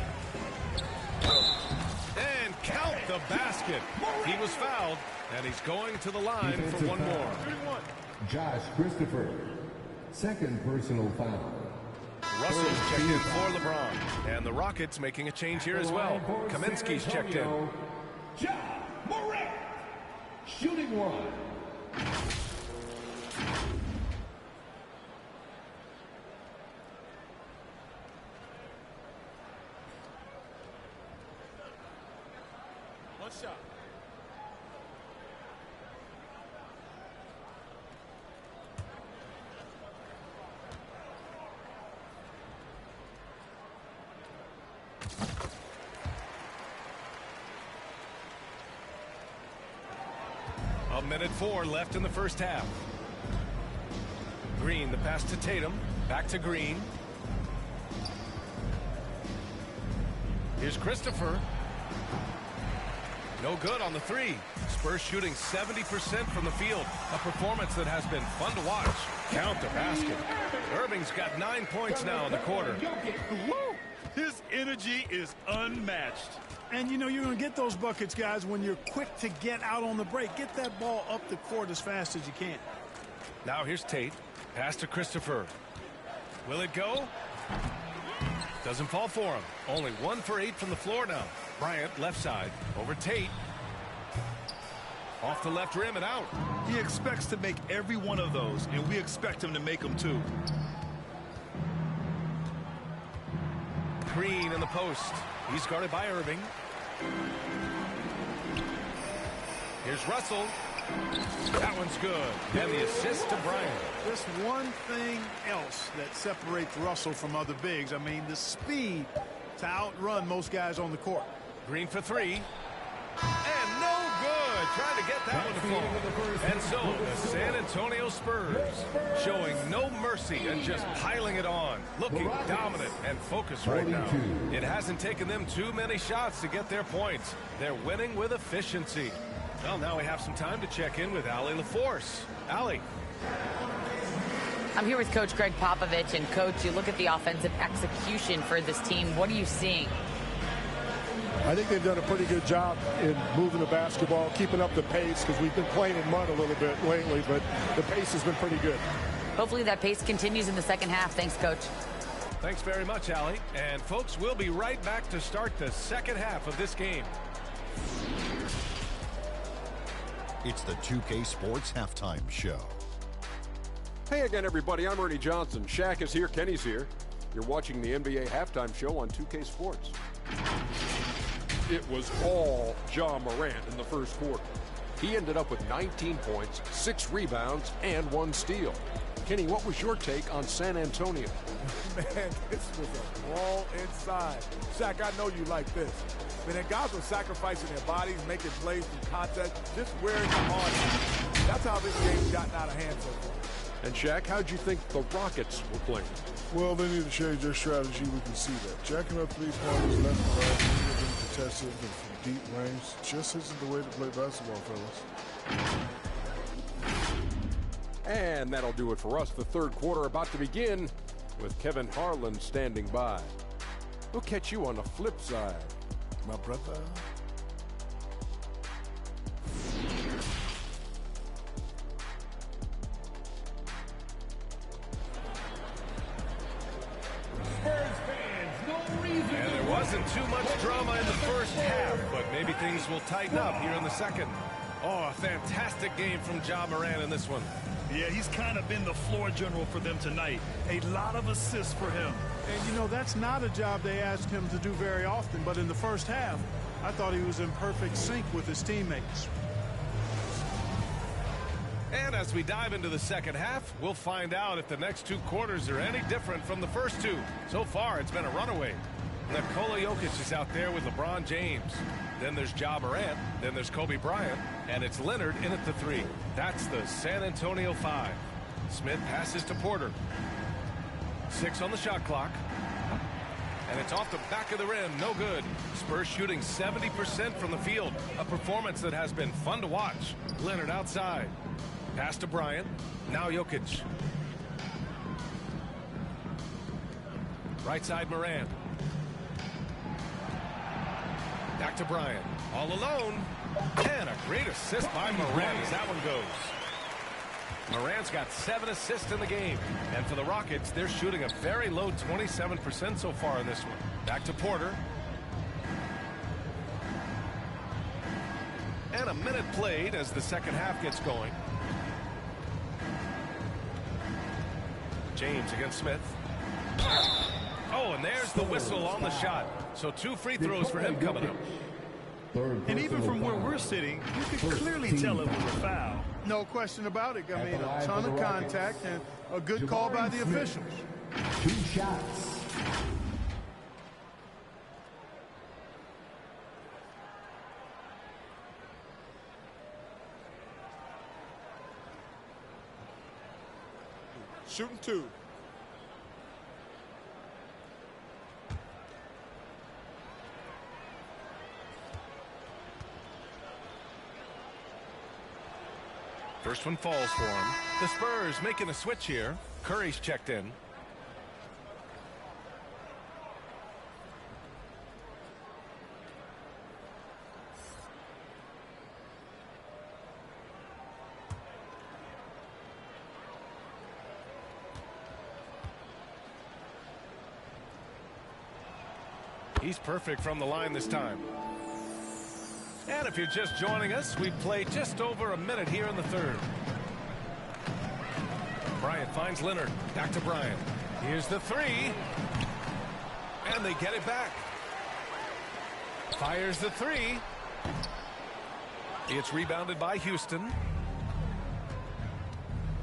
And count the basket. He was fouled, and he's going to the line for one more. Josh Christopher. Second personal foul. Russell's checked in for LeBron. And the Rockets making a change here as well. Kaminsky's checked in. Ja Morant. Shooting one. One shot. A 1:04 left in the first half. Green, the pass to Tatum. Back to Green. Here's Christopher. No good on the 3. Spurs shooting 70% from the field. A performance that has been fun to watch. Count the basket. Irving's got 9 points now in the quarter. Woo! His energy is unmatched. And, you know, you're going to get those buckets, guys, when you're quick to get out on the break. Get that ball up the court as fast as you can. Now here's Tate. Pass to Christopher. Will it go? Doesn't fall for him. Only 1 for 8 from the floor now. Bryant left side over Tate. Off the left rim and out. He expects to make every one of those, and we expect him to make them too. Green in the post. He's guarded by Irving. Here's Russell. That one's good. And the assist to Bryant. Just one thing else that separates Russell from other bigs. I mean, the speed to outrun most guys on the court. Green for three. And no good. Trying to get that one to fall. And so the San Antonio Spurs showing no mercy and just piling it on. Looking dominant and focused right now. It hasn't taken them too many shots to get their points. They're winning with efficiency. Well, now we have some time to check in with Allie LaForce. Allie. I'm here with Coach Greg Popovich. And, Coach, you look at the offensive execution for this team. What are you seeing? I think they've done a pretty good job in moving the basketball, keeping up the pace, because we've been playing in mud a little bit lately, but the pace has been pretty good. Hopefully that pace continues in the second half. Thanks, Coach. Thanks very much, Allie. And, folks, we'll be right back to start the second half of this game. It's the 2K Sports Halftime Show. Hey again, everybody. I'm Ernie Johnson. Shaq is here. Kenny's here. You're watching the NBA Halftime Show on 2K Sports. It was all Ja Morant in the first quarter. He ended up with 19 points, 6 rebounds, and 1 steal. Kenny, what was your take on San Antonio? Man, this was a brawl inside. Shaq, I know you like this. Man, the guys were sacrificing their bodies, making plays from contact, just wearing the hard. That's how this game's gotten out of hand so far. And Shaq, how'd you think the Rockets were playing? Well, they need to change their strategy. We can see that. Jacking up three-pointers left and right, many of them contested and from deep range, just isn't the way to play basketball, fellas. And that'll do it for us. The third quarter about to begin with Kevin Harlan standing by. We'll catch you on the flip side, my brother. And there wasn't too much drama in the first half, but maybe things will tighten up here in the second. Oh, a fantastic game from Ja Morant in this one. Yeah, he's kind of been the floor general for them tonight. A lot of assists for him. And, you know, that's not a job they asked him to do very often, but in the first half, I thought he was in perfect sync with his teammates. And as we dive into the second half, we'll find out if the next 2 quarters are any different from the first 2. So far, it's been a runaway. Nikola Jokic is out there with LeBron James. Then there's Ja Morant. Then there's Kobe Bryant. And it's Leonard in at the 3. That's the San Antonio 5. Smith passes to Porter. 6 on the shot clock. And it's off the back of the rim. No good. Spurs shooting 70% from the field. A performance that has been fun to watch. Leonard outside. Pass to Bryant. Now Jokic. Right side Morant. Back to Bryant. All alone. And a great assist by Morant as that one goes. Morant's got 7 assists in the game. And for the Rockets, they're shooting a very low 27% so far in this one. Back to Porter. And a minute played as the second half gets going. James against Smith. Oh, and there's the whistle on the shot. So 2 free throws for him coming up. And even from where we're sitting, you can clearly tell it was a foul. No question about it. I mean, a ton of contact and a good call by the officials. 2 shots. Shooting 2. First one falls for him. The Spurs making a switch here. Curry's checked in. He's perfect from the line this time. And if you're just joining us, we've played just over a minute here in the third. Bryant finds Leonard. Back to Bryant. Here's the three. And they get it back. Fires the three. It's rebounded by Houston.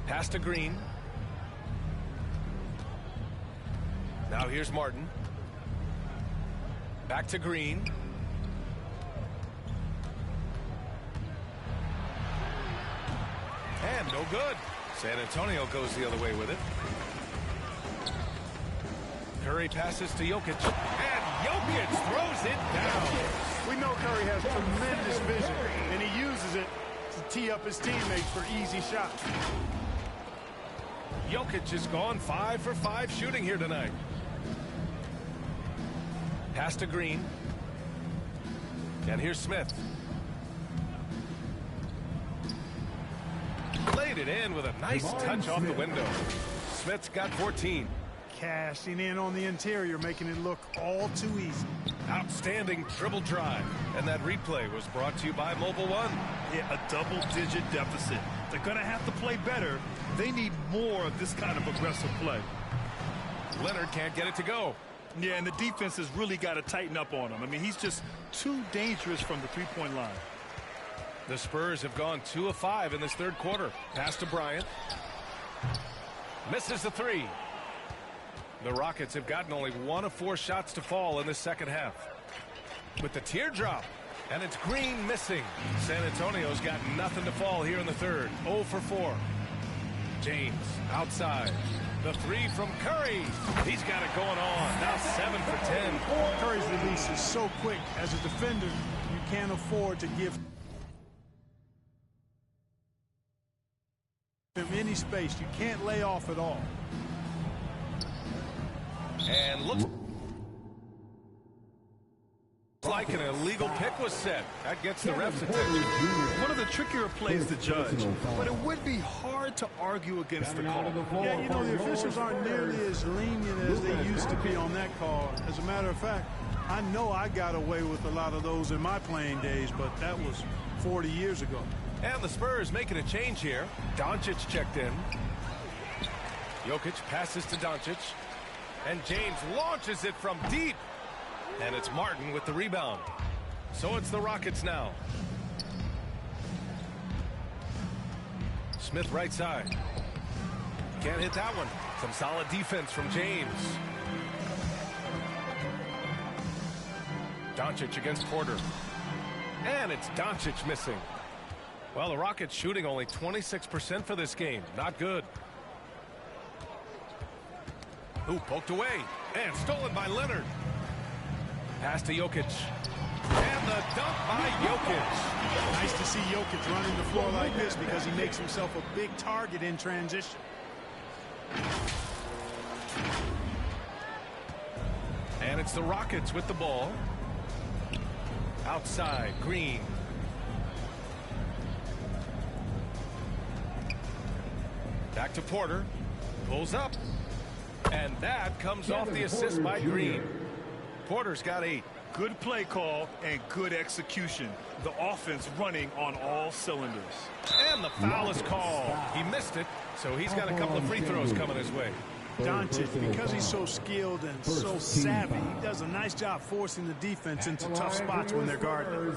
Pass to Green. Now here's Martin. Back to Green. And no good. San Antonio goes the other way with it. Curry passes to Jokic. And Jokic throws it down. We know Curry has tremendous vision, and he uses it to tee up his teammates for easy shots. Jokic has gone 5 for 5 shooting here tonight. Pass to Green. And here's Smith. Laid it in with a nice touch off the window. Smith's got 14. Cashing in on the interior, making it look all too easy. Outstanding dribble drive. And that replay was brought to you by Mobile One. Yeah, a double-digit deficit. They're going to have to play better. They need more of this kind of aggressive play. Leonard can't get it to go. Yeah, and the defense has really got to tighten up on him. I mean, he's just too dangerous from the three-point line. The Spurs have gone 2 of 5 in this third quarter. Pass to Bryant. Misses the three. The Rockets have gotten only 1 of 4 shots to fall in the second half. With the teardrop. And it's Green missing. San Antonio's got nothing to fall here in the third. 0 for 4. James outside. The three from Curry. He's got it going on. Now 7 for 10. Curry's release is so quick. As a defender, you can't afford to give him any space. You can't lay off at all. And looks like an illegal pick was set. That gets the ref's attention. One of the trickier plays to judge, but it would be hard to argue against the call. Yeah, you know, the officials aren't nearly as lenient as they used to be on that call. As a matter of fact, I know I got away with a lot of those in my playing days, but that was 40 years ago. And the Spurs making a change here. Doncic checked in. Jokic passes to Doncic. And James launches it from deep. And it's Martin with the rebound. So it's the Rockets now. Smith right side. Can't hit that one. Some solid defense from James. Doncic against Porter. And it's Doncic missing. Well, the Rockets shooting only 26% for this game. Not good. Ooh, poked away. And stolen by Leonard. Pass to Jokic. And the dunk by Jokic. Nice to see Jokic running the floor like this because he makes himself a big target in transition. And it's the Rockets with the ball. Outside, Green. Back to Porter. Pulls up. And that comes off the assist by Green. Porter's got 8. Good play call and good execution. The offense running on all cylinders. And the foul is called. He missed it, so he's got a couple of free throws coming his way. Doncic, because he's so skilled and so savvy, he does a nice job forcing the defense into tough spots when they're guarding.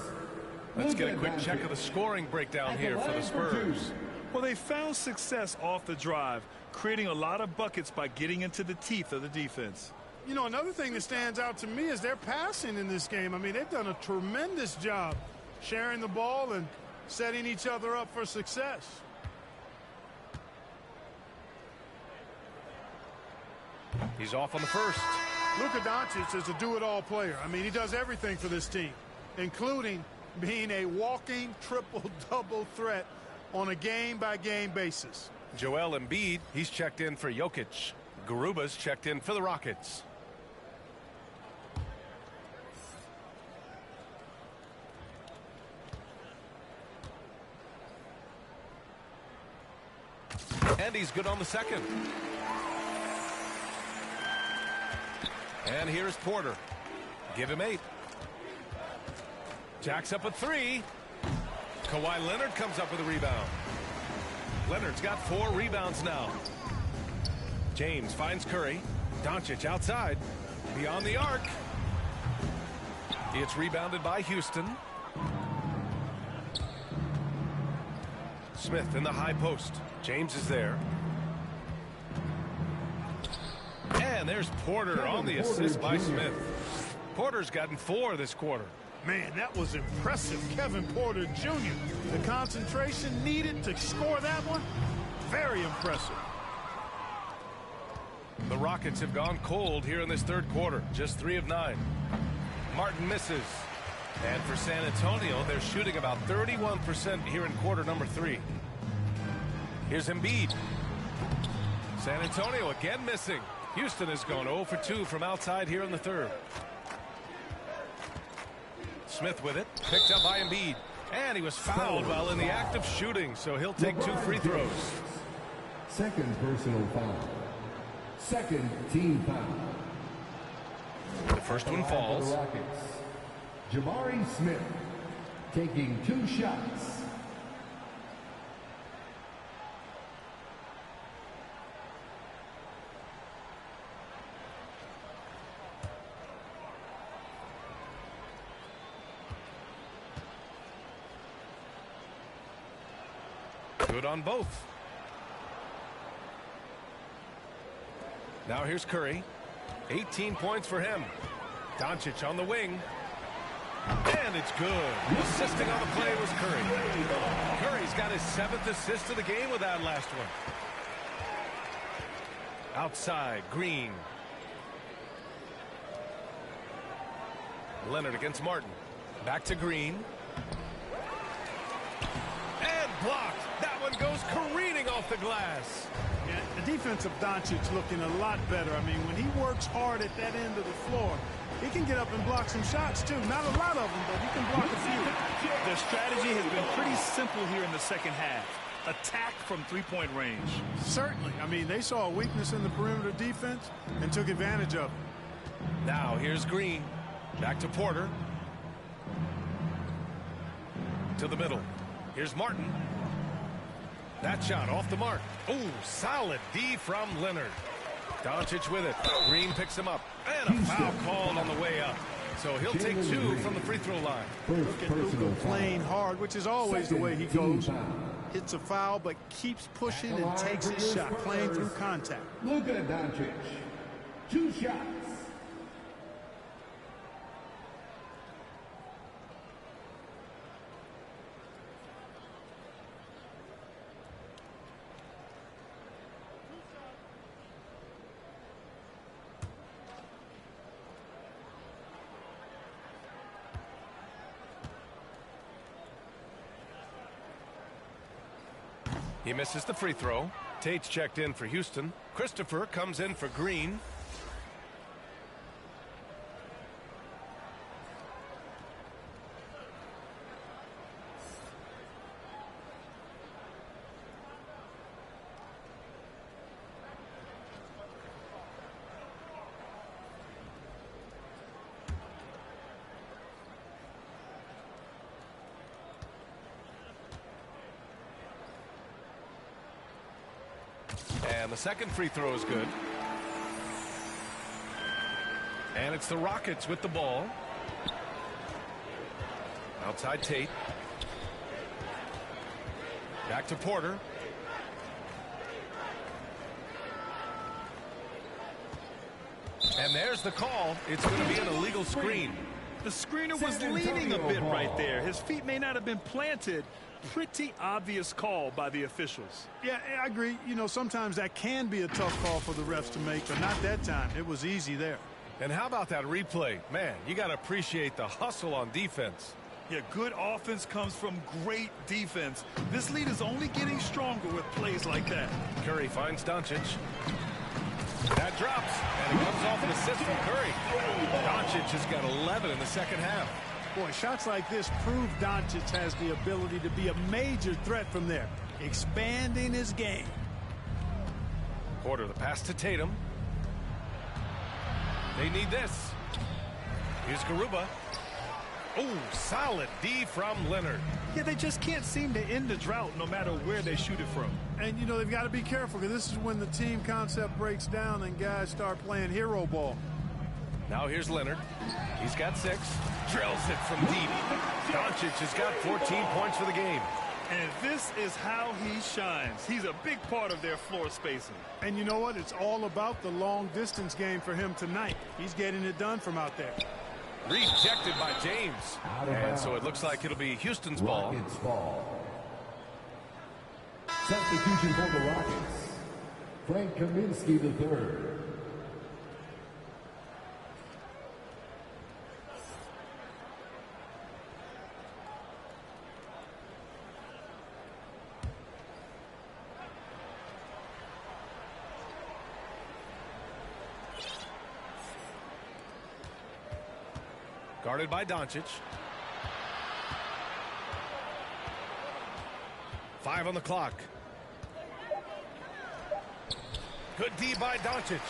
Let's get a quick check of the scoring breakdown here for the Spurs. Well, they found success off the drive, creating a lot of buckets by getting into the teeth of the defense. You know, another thing that stands out to me is their passing in this game. I mean, they've done a tremendous job sharing the ball and setting each other up for success. He's off on the first. Luka Doncic is a do-it-all player. I mean, he does everything for this team, including being a walking triple-double threat on a game-by-game basis. Joel Embiid, he's checked in for Jokic. Garuba's checked in for the Rockets. And he's good on the second. And here's Porter. Give him 8. Jacks up a three. Kawhi Leonard comes up with a rebound. Leonard's got 4 rebounds now. James finds Curry. Doncic outside. Beyond the arc. It's rebounded by Houston. Smith in the high post. James is there. And there's Porter on the assist by Smith. Porter's gotten 4 this quarter. Man, that was impressive. Kevin Porter Jr. The concentration needed to score that one. Very impressive. The Rockets have gone cold here in this third quarter. Just 3 of 9. Martin misses. And for San Antonio, they're shooting about 31% here in quarter number 3. Here's Embiid. San Antonio again missing. Houston has gone 0 for 2 from outside here in the third. Smith with it. Picked up by Embiid. And he was fouled while in the act of shooting, so he'll take 2 free throws. Second personal foul. Second team foul. The first one falls. The Rockets. Jabari Smith taking 2 shots. Good on both. Now here's Curry. 18 points for him. Doncic on the wing. And it's good. Assisting on the play was Curry. Curry's got his 7th assist of the game with that last one. Outside, Green. Leonard against Martin. Back to Green. And blocked. That one goes careening off the glass. Yeah, the defense of Doncic looking a lot better. I mean, when he works hard at that end of the floor, he can get up and block some shots, too. Not a lot of them, but he can block a few. Their strategy has been pretty simple here in the second half. Attack from three-point range. Certainly. I mean, they saw a weakness in the perimeter defense and took advantage of it. Now here's Green. Back to Porter. To the middle. Here's Martin. That shot off the mark. Ooh, solid D from Leonard. Doncic with it. Green picks him up. And a foul called on the way up. So he'll take 2 from the free throw line. Look at Luka playing hard, which is always the way he goes. Hits a foul, but keeps pushing and takes his shot, playing through contact. Luka Doncic. 2 shots. He misses the free throw. Tate's checked in for Houston. Christopher comes in for Green. And the second free throw is good. And it's the Rockets with the ball. Outside Tate. Back to Porter. And there's the call. It's going to be an illegal screen. The screener was leaning a bit right there. His feet may not have been planted. Pretty obvious call by the officials. Yeah, I agree. You know, sometimes that can be a tough call for the refs to make, but not that time. It was easy there. And how about that replay? Man, you got to appreciate the hustle on defense. Yeah, good offense comes from great defense. This lead is only getting stronger with plays like that. Curry finds Doncic. That drops, and it comes off an assist from Curry. Doncic has got 11 in the second half. Boy, shots like this prove Doncic has the ability to be a major threat from there, expanding his game. Porter, the pass to Tatum. They need this. Here's Garuba. Oh, solid D from Leonard. Yeah, they just can't seem to end the drought no matter where they shoot it from. And, you know, they've got to be careful because this is when the team concept breaks down and guys start playing hero ball. Now here's Leonard. He's got 6. Drills it from deep. Doncic has got 14 points for the game. And this is how he shines. He's a big part of their floor spacing. And you know what? It's all about the long distance game for him tonight. He's getting it done from out there. Rejected by James. And so it looks like it'll be Houston's ball. Rockets ball. Substitution for the Rockets. Frank Kaminsky III. Guarded by Doncic. 5 on the clock. Good D by Doncic.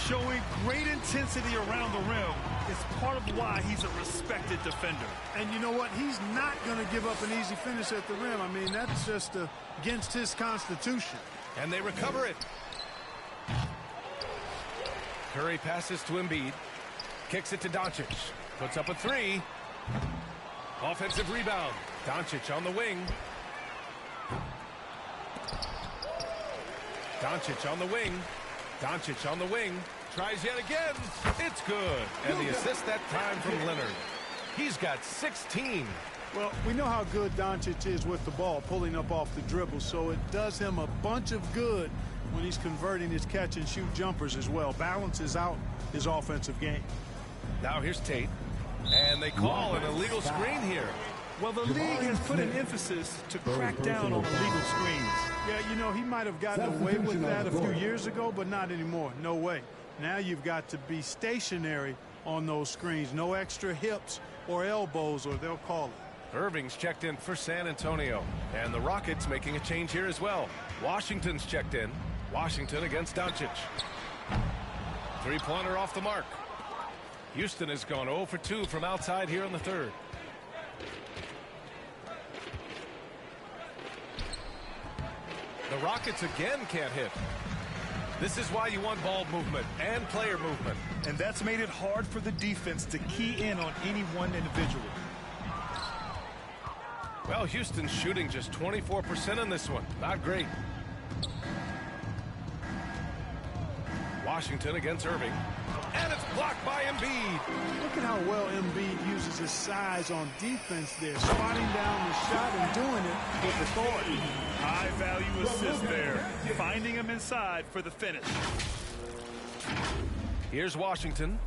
Showing great intensity around the rim is part of why he's a respected defender. And you know what? He's not going to give up an easy finish at the rim. I mean, that's just against his constitution. And they recover it. Curry passes to Embiid. Kicks it to Doncic. Puts up a 3. Offensive rebound. Doncic on the wing. Doncic on the wing. Doncic on the wing. Tries yet again. It's good. And the assist that time from Leonard. He's got 16. Well, we know how good Doncic is with the ball, pulling up off the dribble, so it does him a bunch of good when he's converting his catch-and-shoot jumpers as well. Balances out his offensive game. Now here's Tate. And they call an illegal screen here. Well, the league has put an emphasis to crack down on illegal screens. Yeah, you know, he might have gotten away with that a few years ago, but not anymore. No way. Now you've got to be stationary on those screens. No extra hips or elbows, or they'll call it. Irving's checked in for San Antonio. And the Rockets making a change here as well. Washington's checked in. Washington against Doncic. 3-pointer off the mark. Houston has gone 0 for 2 from outside here in the third. The Rockets again can't hit. This is why you want ball movement and player movement. And that's made it hard for the defense to key in on any one individual. Well, Houston's shooting just 24% on this one. Not great. Washington against Irving. And it's blocked by Embiid. Look at how well Embiid uses his size on defense there, swatting down the shot and doing it with authority. High value assist there, finding him inside for the finish. Here's Washington.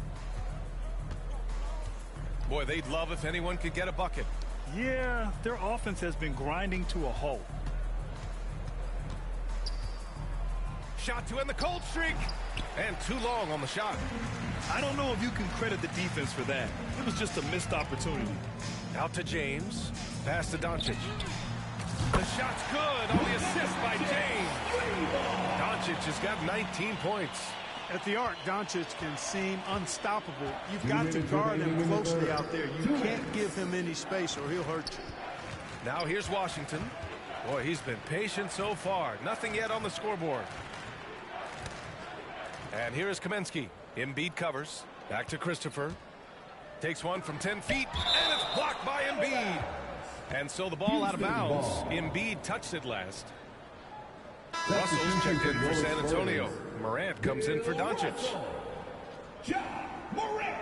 Boy, they'd love if anyone could get a bucket. Yeah, their offense has been grinding to a halt. Shot to end the cold streak. And too long on the shot. I don't know if you can credit the defense for that. It was just a missed opportunity. Out to James. Pass to Doncic. The shot's good on the assist by James. Doncic has got 19 points. At the arc, Doncic can seem unstoppable. You've got to guard him closely out there. You can't give him any space or he'll hurt you. Now here's Washington. Boy, he's been patient so far. Nothing yet on the scoreboard. And here is Kaminsky. Embiid covers. Back to Christopher. Takes one from 10 feet. And it's blocked by Embiid. And so the ball out of bounds. Embiid touched it last. Russell's checked in for San Antonio. Morant comes in for Doncic. Ja Morant.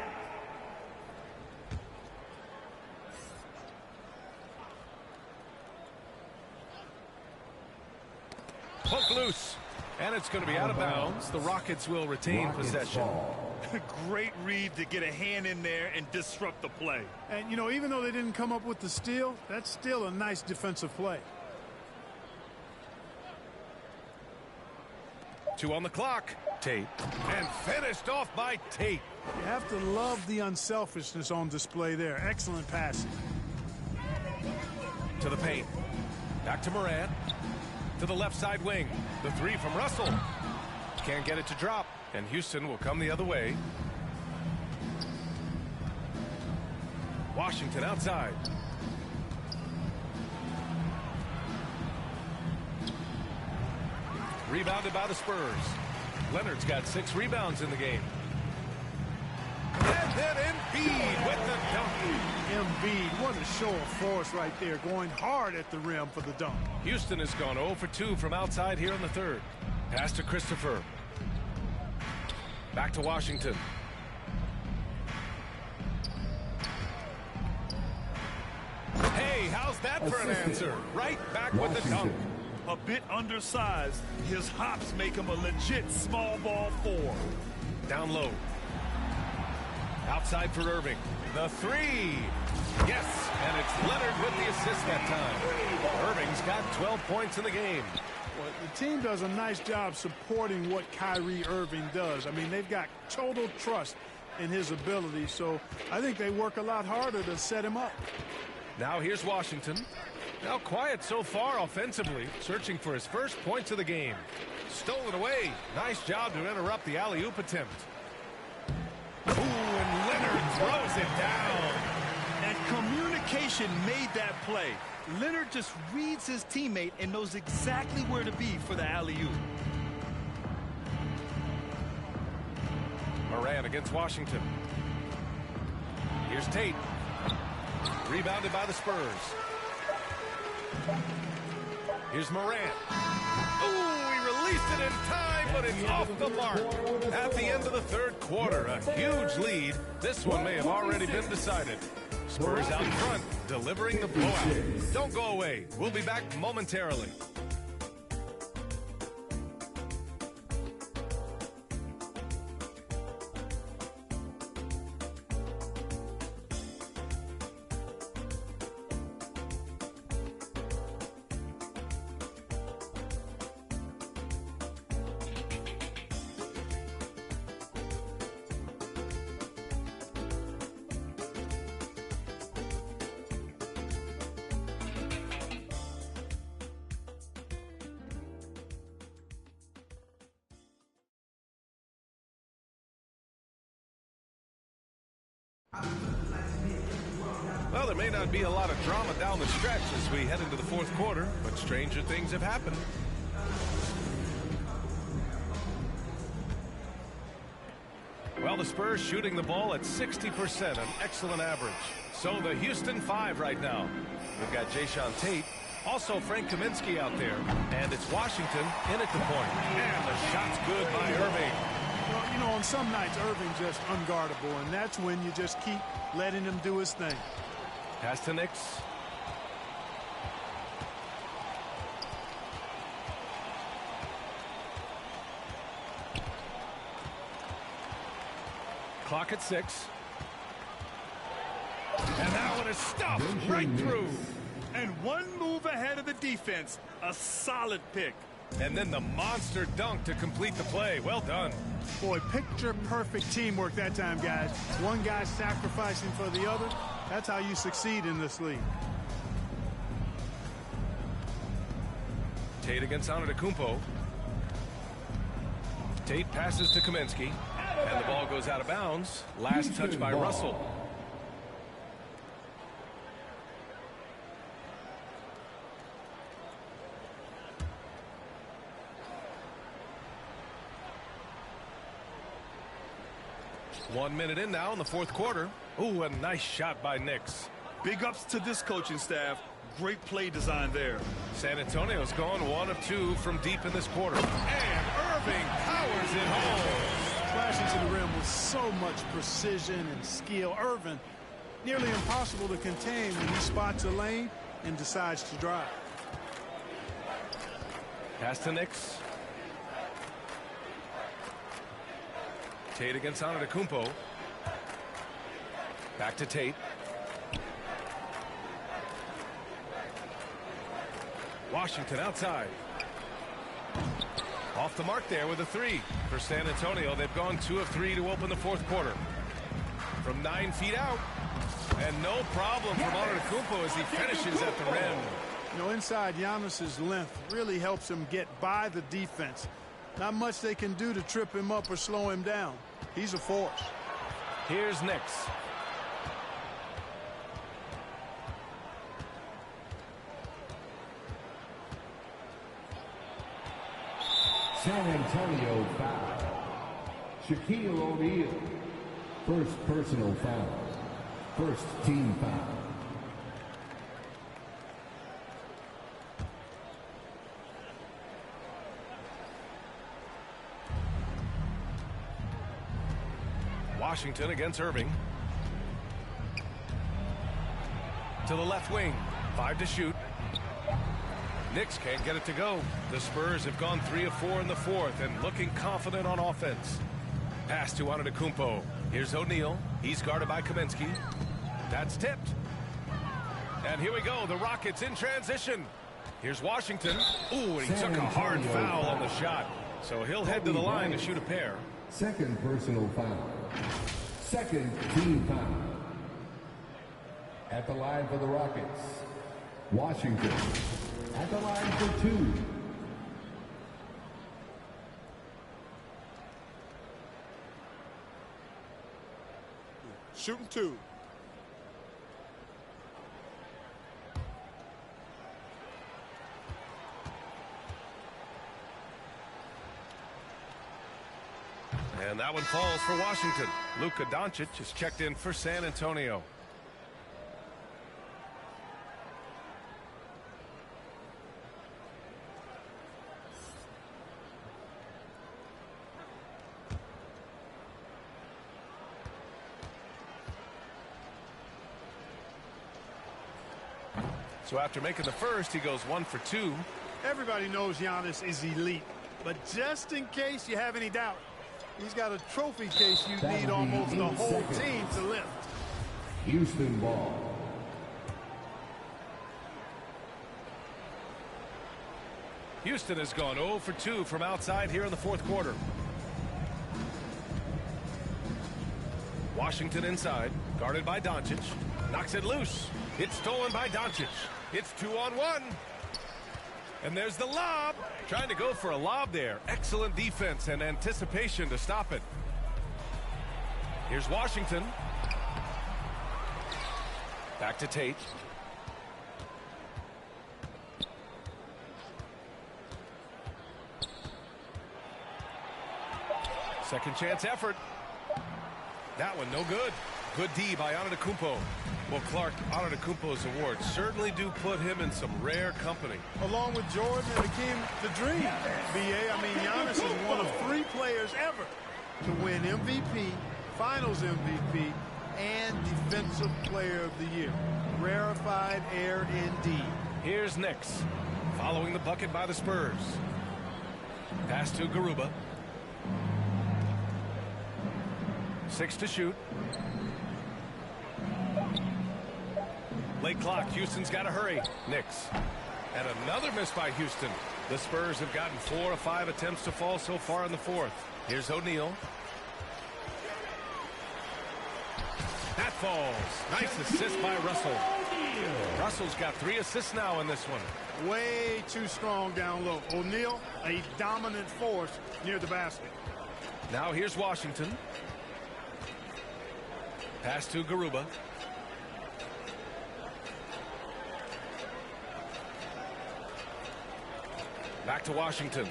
Hook loose. And it's going to be out of bounds. The Rockets will retain possession. Great read to get a hand in there and disrupt the play. And, you know, even though they didn't come up with the steal, that's still a nice defensive play. 2 on the clock. Tate. And finished off by Tate. You have to love the unselfishness on display there. Excellent passing. To the paint. Back to Morant. To the left side wing. The 3 from Russell. Can't get it to drop. And Houston will come the other way. Washington outside. Rebounded by the Spurs. Leonard's got 6 rebounds in the game. And then Embiid with the dunk. Embiid, what a show of force right there, going hard at the rim for the dunk. Houston has gone 0 for 2 from outside here in the third. Pass to Christopher. Back to Washington. Hey, how's that for an answer? Right back with the dunk. A bit undersized, his hops make him a legit small ball 4. Down low. Outside for Irving. The 3. Yes, and it's Leonard with the assist that time. Irving's got 12 points in the game. Well, the team does a nice job supporting what Kyrie Irving does. I mean, they've got total trust in his ability, so I think they work a lot harder to set him up. Now here's Washington. Now quiet so far offensively, searching for his first points of the game. Stolen away. Nice job to interrupt the alley-oop attempt. Ooh, and Leonard throws it down. And communication made that play. Leonard just reads his teammate and knows exactly where to be for the alley-oop. Morant against Washington. Here's Tate. Rebounded by the Spurs. Here's Morant. Oh, he released it in time, but it's off the mark. At the end of the third quarter, a huge lead. This one may have already been decided. Spurs out front, delivering the blowout. Don't go away. We'll be back momentarily. Well, there may not be a lot of drama down the stretch as we head into the fourth quarter, but stranger things have happened. Well, the Spurs shooting the ball at 60%, an excellent average. So the Houston 5 right now. We've got Jae'Sean Tate, also Frank Kaminsky out there, and it's Washington in at the point. And the shot's good by Irving. Well, you know, on some nights, Irving's just unguardable, and that's when you just keep letting him do his thing. Pass to Nix. Clock at 6. And that one is stopped right through. And one move ahead of the defense. A solid pick. And then the monster dunk to complete the play. Well done. Boy, picture-perfect teamwork that time, guys. One guy sacrificing for the other. That's how you succeed in this league. Tate against Antetokounmpo. Tate passes to Kaminsky. And the ball goes out of bounds. Last touch by Russell. One minute in now in the fourth quarter. Ooh, a nice shot by Nix. Big ups to this coaching staff. Great play design there. San Antonio's gone 1 of 2 from deep in this quarter. And Irving powers it home. Crashing to the rim with so much precision and skill. Irving, nearly impossible to contain when he spots a lane and decides to drive. Pass to Nix. Tate against Antetokounmpo. Back to Tate. Washington outside. Off the mark there with a 3 for San Antonio. They've gone 2 of 3 to open the fourth quarter. From 9 feet out. And no problem from Antetokounmpo as he finishes at the rim. You know, inside, Giannis's length really helps him get by the defense. Not much they can do to trip him up or slow him down. He's a force. Here's Nix. San Antonio foul. Shaquille O'Neal. First personal foul. First team foul. Washington against Irving. To the left wing. 5 to shoot. Knicks can't get it to go. The Spurs have gone 3 of 4 in the fourth and looking confident on offense. Pass to Antetokounmpo. Here's O'Neal. He's guarded by Kaminsky. That's tipped. And here we go. The Rockets in transition. Here's Washington. Ooh, and he took a hard foul on the shot. So he'll head to the line to shoot a pair. Second personal foul. Second team foul. At the line for the Rockets, Washington. At the line for 2. Shooting 2. And that one falls for Washington. Luka Doncic is checked in for San Antonio. So after making the first, he goes 1 for 2. Everybody knows Giannis is elite, but just in case you have any doubt, he's got a trophy case you need almost the whole team to lift. Houston ball. Houston has gone 0 for 2 from outside here in the fourth quarter. Washington inside, guarded by Doncic. Knocks it loose. It's stolen by Doncic. It's 2-on-1. And there's the lob. Trying to go for a lob there. Excellent defense and anticipation to stop it. Here's Washington. Back to Tate. Second chance effort. That one no good. Good D by Antetokounmpo. Well, Clark, Antetokounmpo's awards certainly do put him in some rare company. Along with Jordan and Hakeem the Dream. B.A., I mean, Giannis is one of 3 players ever to win MVP, Finals MVP, and Defensive Player of the Year. Rarefied air indeed. Here's Knicks, following the bucket by the Spurs. Pass to Garuba. 6 to shoot. Late clock. Houston's got to hurry. Knicks. And another miss by Houston. The Spurs have gotten 4 of 5 attempts to fall so far in the fourth. Here's O'Neal. That falls. Nice assist by Russell. Russell's got 3 assists now in this one. Way too strong down low. O'Neal, a dominant force near the basket. Now here's Washington. Pass to Garuba. Back to Washington.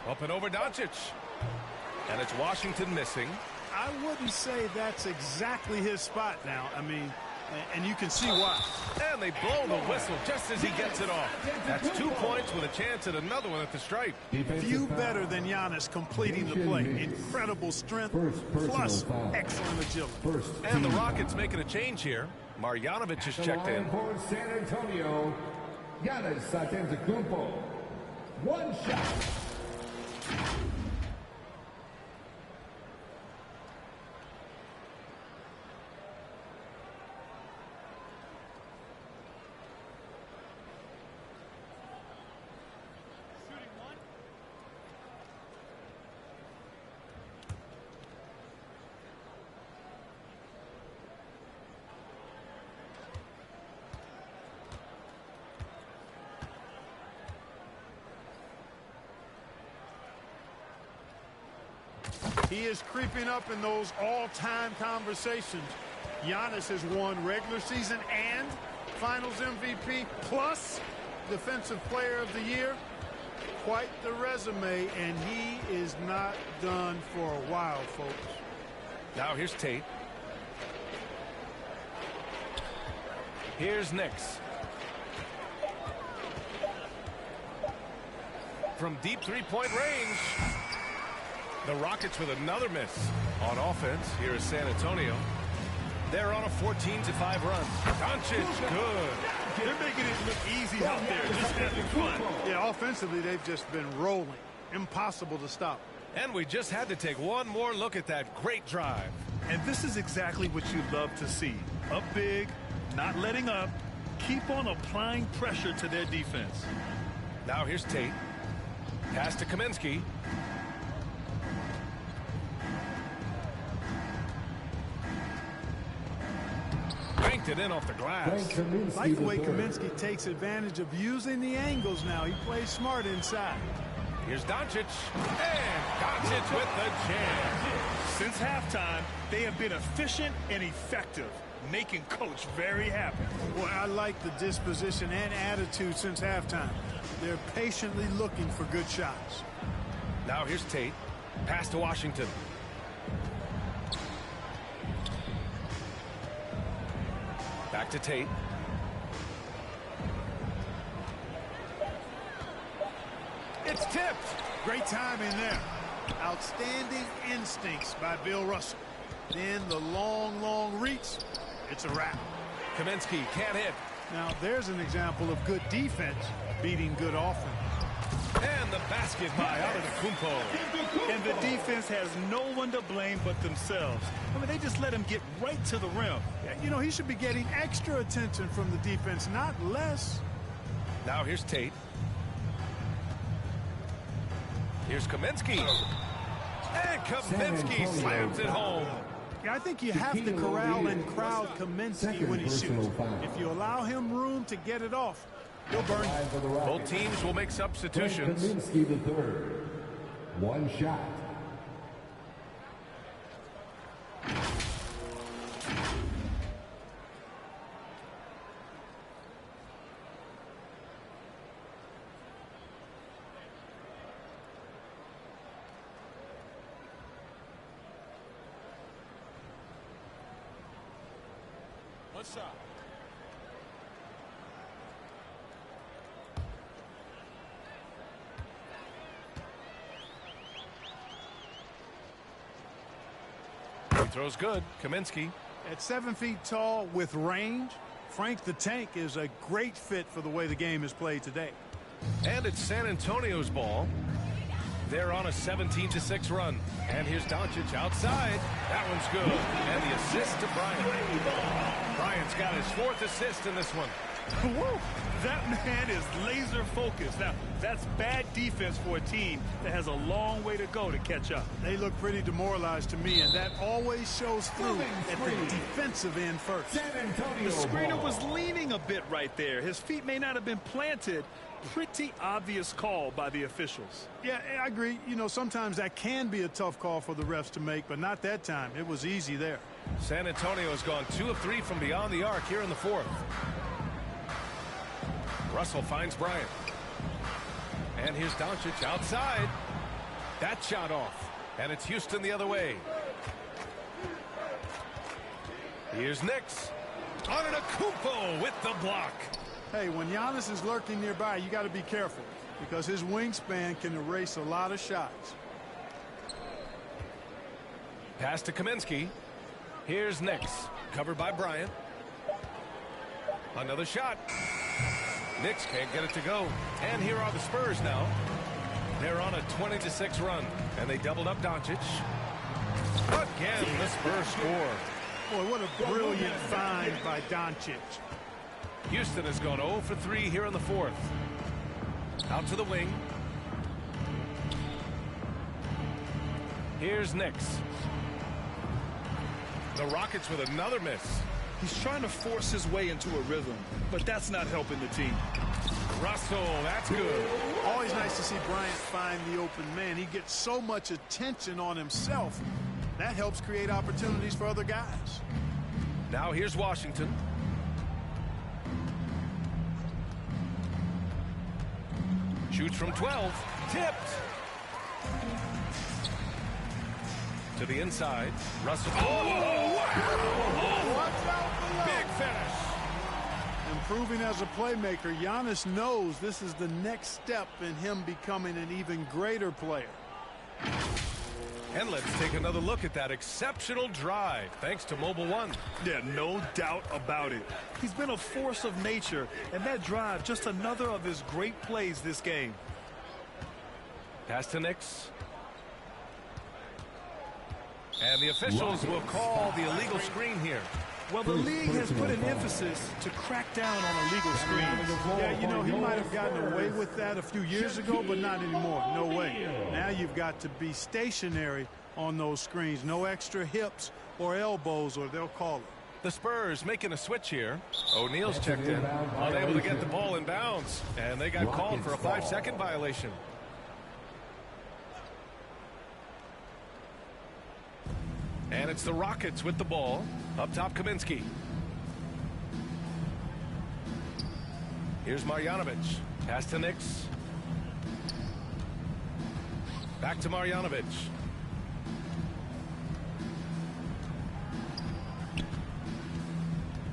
Up and over Doncic. And it's Washington missing. I wouldn't say that's exactly his spot now. I mean, and you can see why. And they blow the whistle just as he gets it off. That's 2 points with a chance at another one at the stripe. Few better than Giannis completing the play. Incredible strength, plus excellent agility. And the Rockets making a change here. Marjanovic is checked in. For San Antonio, Giannis Antetokounmpo. 1 shot. He is creeping up in those all-time conversations. Giannis has won regular season and Finals MVP plus Defensive Player of the Year. quite the resume, and he is not done for a while, folks. Now here's Tate. Here's Nix. From deep three-point range. The Rockets with another miss. On offense, here is San Antonio. They're on a 14-5 run. Doncic, good. They're making it look easy out there, just having fun. Yeah, offensively, they've just been rolling. Impossible to stop. And we just had to take one more look at that great drive. And this is exactly what you love to see. Up big, not letting up. Keep on applying pressure to their defense. Now here's Tate. Pass to Kaminsky. Banked it in off the glass. Like the way Kaminsky takes advantage of using the angles now. He plays smart inside. Here's Doncic. And Doncic with the jam. Since halftime, they have been efficient and effective, making Coach very happy. Well, I like the disposition and attitude since halftime. They're patiently looking for good shots. Now here's Tate. Pass to Washington. Back to Tate. It's tipped. Great timing there. Outstanding instincts by Bill Russell. Then the long reach. It's a wrap. Kaminsky can't hit. Now there's an example of good defense beating good offense. And the basket by Antetokounmpo. And the defense has no one to blame but themselves. I mean, they just let him get right to the rim. You know, he should be getting extra attention from the defense, not less. Now here's Tate. Here's Kaminsky. And Kaminsky slams it home. Yeah, I think you have to corral and crowd Kaminsky when he shoots. If you allow him room to get it off, he'll burn you. Both teams will make substitutions. Kaminsky the third. One shot. One shot. He throws good. Kaminsky. At 7 feet tall with range, Frank the Tank is a great fit for the way the game is played today. And it's San Antonio's ball. They're on a 17-6 run. And here's Doncic outside. That one's good. And the assist to Bryant. Bryant's got his 4th assist in this one. Woo! That man is laser focused. Now, that's bad defense for a team that has a long way to go to catch up. They look pretty demoralized to me, and that always shows through at the defensive end first. The screener was leaning a bit right there. His feet may not have been planted. Pretty obvious call by the officials. Yeah, I agree. You know, sometimes that can be a tough call for the refs to make, but not that time. It was easy there. San Antonio has gone 2 of 3 from beyond the arc here in the 4th. Russell finds Bryant. And here's Doncic outside. That shot off. And it's Houston the other way. Here's Nix. Antetokounmpo with the block. Hey, when Giannis is lurking nearby, you got to be careful because his wingspan can erase a lot of shots. Pass to Kaminsky. Here's Nix. Covered by Bryant. Another shot. Knicks can't get it to go. And here are the Spurs now. They're on a 20-6 run. And they doubled up Doncic. Again, the Spurs score. Boy, what a brilliant find by Doncic. Houston has gone 0 for 3 here in the 4th. Out to the wing. Here's Nix. The Rockets with another miss. He's trying to force his way into a rhythm, but that's not helping the team. Russell, that's good. Always nice to see Bryant find the open man. He gets so much attention on himself. That helps create opportunities for other guys. Now here's Washington. Shoots from 12. tipped. To the inside. Russell. Big finish. Improving as a playmaker, Giannis knows this is the next step in him becoming an even greater player. And let's take another look at that exceptional drive, thanks to Mobile One. Yeah, no doubt about it. He's been a force of nature, and that drive, just another of his great plays this game. Pass to Nix. And the officials will call the illegal screen here. Well, the league has put an emphasis to crack down on illegal screens. Yeah, you know, he might have gotten away with that a few years ago, but not anymore. No way. Now you've got to be stationary on those screens. No extra hips or elbows, or they'll call it. The Spurs making a switch here. O'Neal's checked in, unable to get the ball in bounds, and they got called for a 5-second violation. And it's the Rockets with the ball. Up top, Kaminsky. Here's Marjanovic. Pass to Nix. Back to Marjanovic.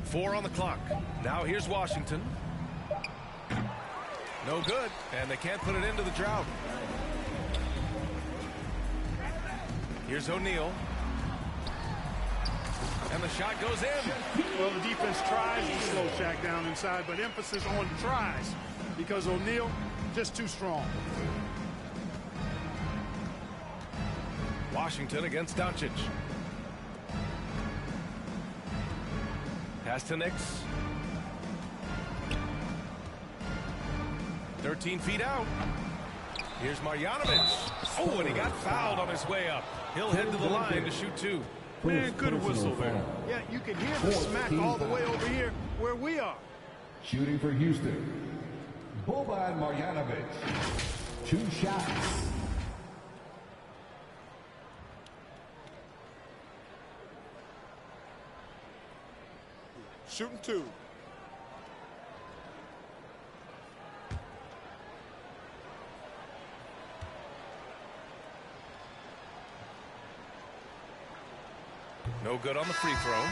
Four on the clock. Now here's Washington. No good, and they can't put it into the drought. Here's O'Neal. And the shot goes in. Well, the defense tries to slow Shaq down inside, but emphasis on tries because O'Neal just too strong. Washington against Doncic. Pass to Nix. 13 feet out. Here's Marjanovic. Oh, and he got fouled on his way up. He'll head to the line to shoot two. Man, good whistle there. Yeah, you can hear the smack all the way over here where we are. Shooting for Houston, Boban Marjanovic. 2 shots. Shooting 2. No good on the free throw.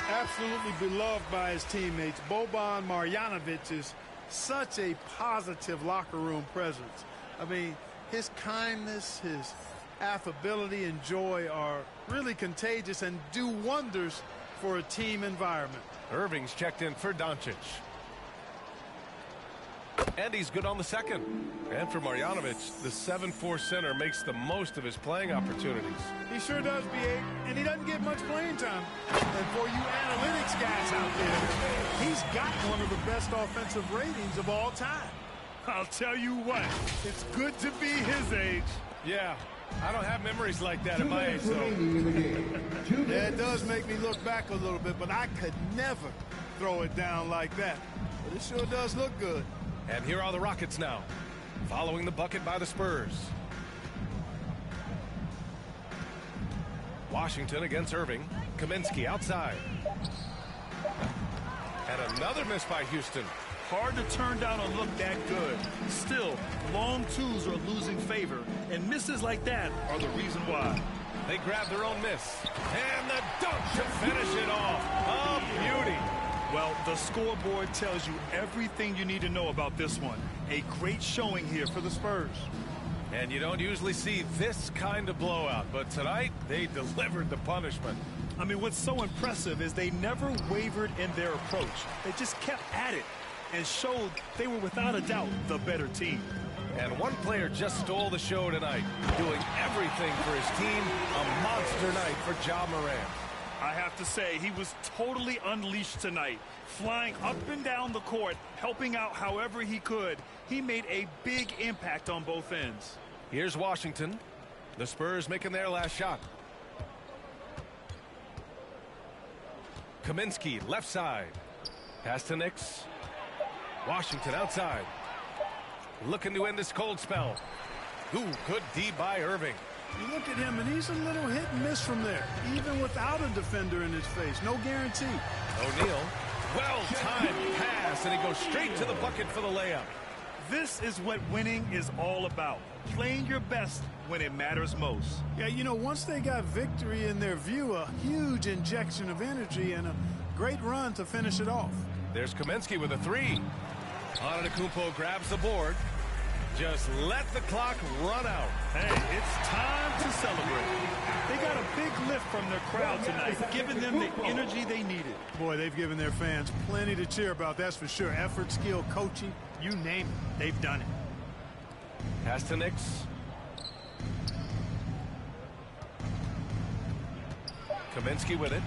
Absolutely beloved by his teammates. Boban Marjanovic is such a positive locker room presence. I mean, his kindness, his affability and joy are really contagious and do wonders for a team environment. Irving's checked in for Doncic. And he's good on the second. And for Marjanovic, the 7'4" center makes the most of his playing opportunities. He sure does, B.A., and he doesn't get much playing time. And for you analytics guys out there, he's got one of the best offensive ratings of all time. I'll tell you what, it's good to be his age. Yeah, I don't have memories like that at my age, though. Yeah, it does make me look back a little bit, but I could never throw it down like that. But it sure does look good. And here are the Rockets now, following the bucket by the Spurs. Washington against Irving. Kaminsky outside. And another miss by Houston. Hard to turn down a look that good. Still, long twos are losing favor, and misses like that are the reason why. They grab their own miss. And the dunk to finish it off. A beauty. Well, the scoreboard tells you everything you need to know about this one. A great showing here for the Spurs. And you don't usually see this kind of blowout, but tonight they delivered the punishment. I mean, what's so impressive is they never wavered in their approach. They just kept at it and showed they were without a doubt the better team. And one player just stole the show tonight, doing everything for his team. A monster night for Ja Morant. I have to say, he was totally unleashed tonight, flying up and down the court, helping out however he could. He made a big impact on both ends. Here's Washington. The Spurs making their last shot. Kaminsky, left side. Pass to Nix. Washington outside. Looking to end this cold spell. Ooh, good D by Irving. You look at him, and he's a little hit and miss from there, even without a defender in his face. No guarantee. O'Neal, well-timed pass, and he goes straight to the bucket for the layup. This is what winning is all about. Playing your best when it matters most. Yeah, you know, once they got victory in their view, a huge injection of energy and a great run to finish it off. There's Kaminsky with a three. Antetokounmpo grabs the board. Just let the clock run out. Hey, it's time to celebrate. They got a big lift from their crowd tonight, giving them the energy they needed. Boy, they've given their fans plenty to cheer about, that's for sure. Effort, skill, coaching, you name it, they've done it. Pass to Knicks. Kaminsky with it.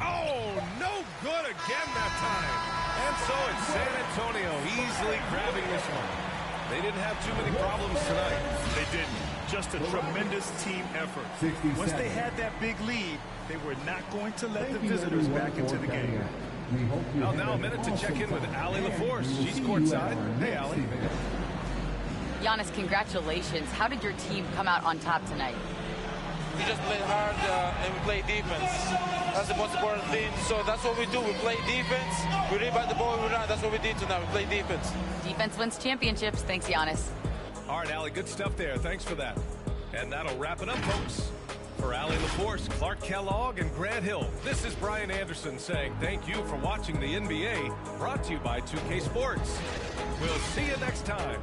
Oh, no good again that time. And so it's San Antonio easily grabbing this one. They didn't have too many problems tonight. They didn't. Just a tremendous team effort. Once they had that big lead, they were not going to let the visitors back into the game. Well, now a minute to check in with Allie LaForce. She's courtside. Hey, Allie. Giannis, congratulations. How did your team come out on top tonight? We just played hard and we play defense. That's the most important thing. So that's what we do. We play defense. We rebound the ball. We run. That's what we did tonight. We play defense. Defense wins championships. Thanks, Giannis. All right, Allie, good stuff there. Thanks for that. And that'll wrap it up, folks. For Allie LaForce, Clark Kellogg, and Grant Hill, this is Brian Anderson saying thank you for watching the NBA, brought to you by 2K Sports. We'll see you next time.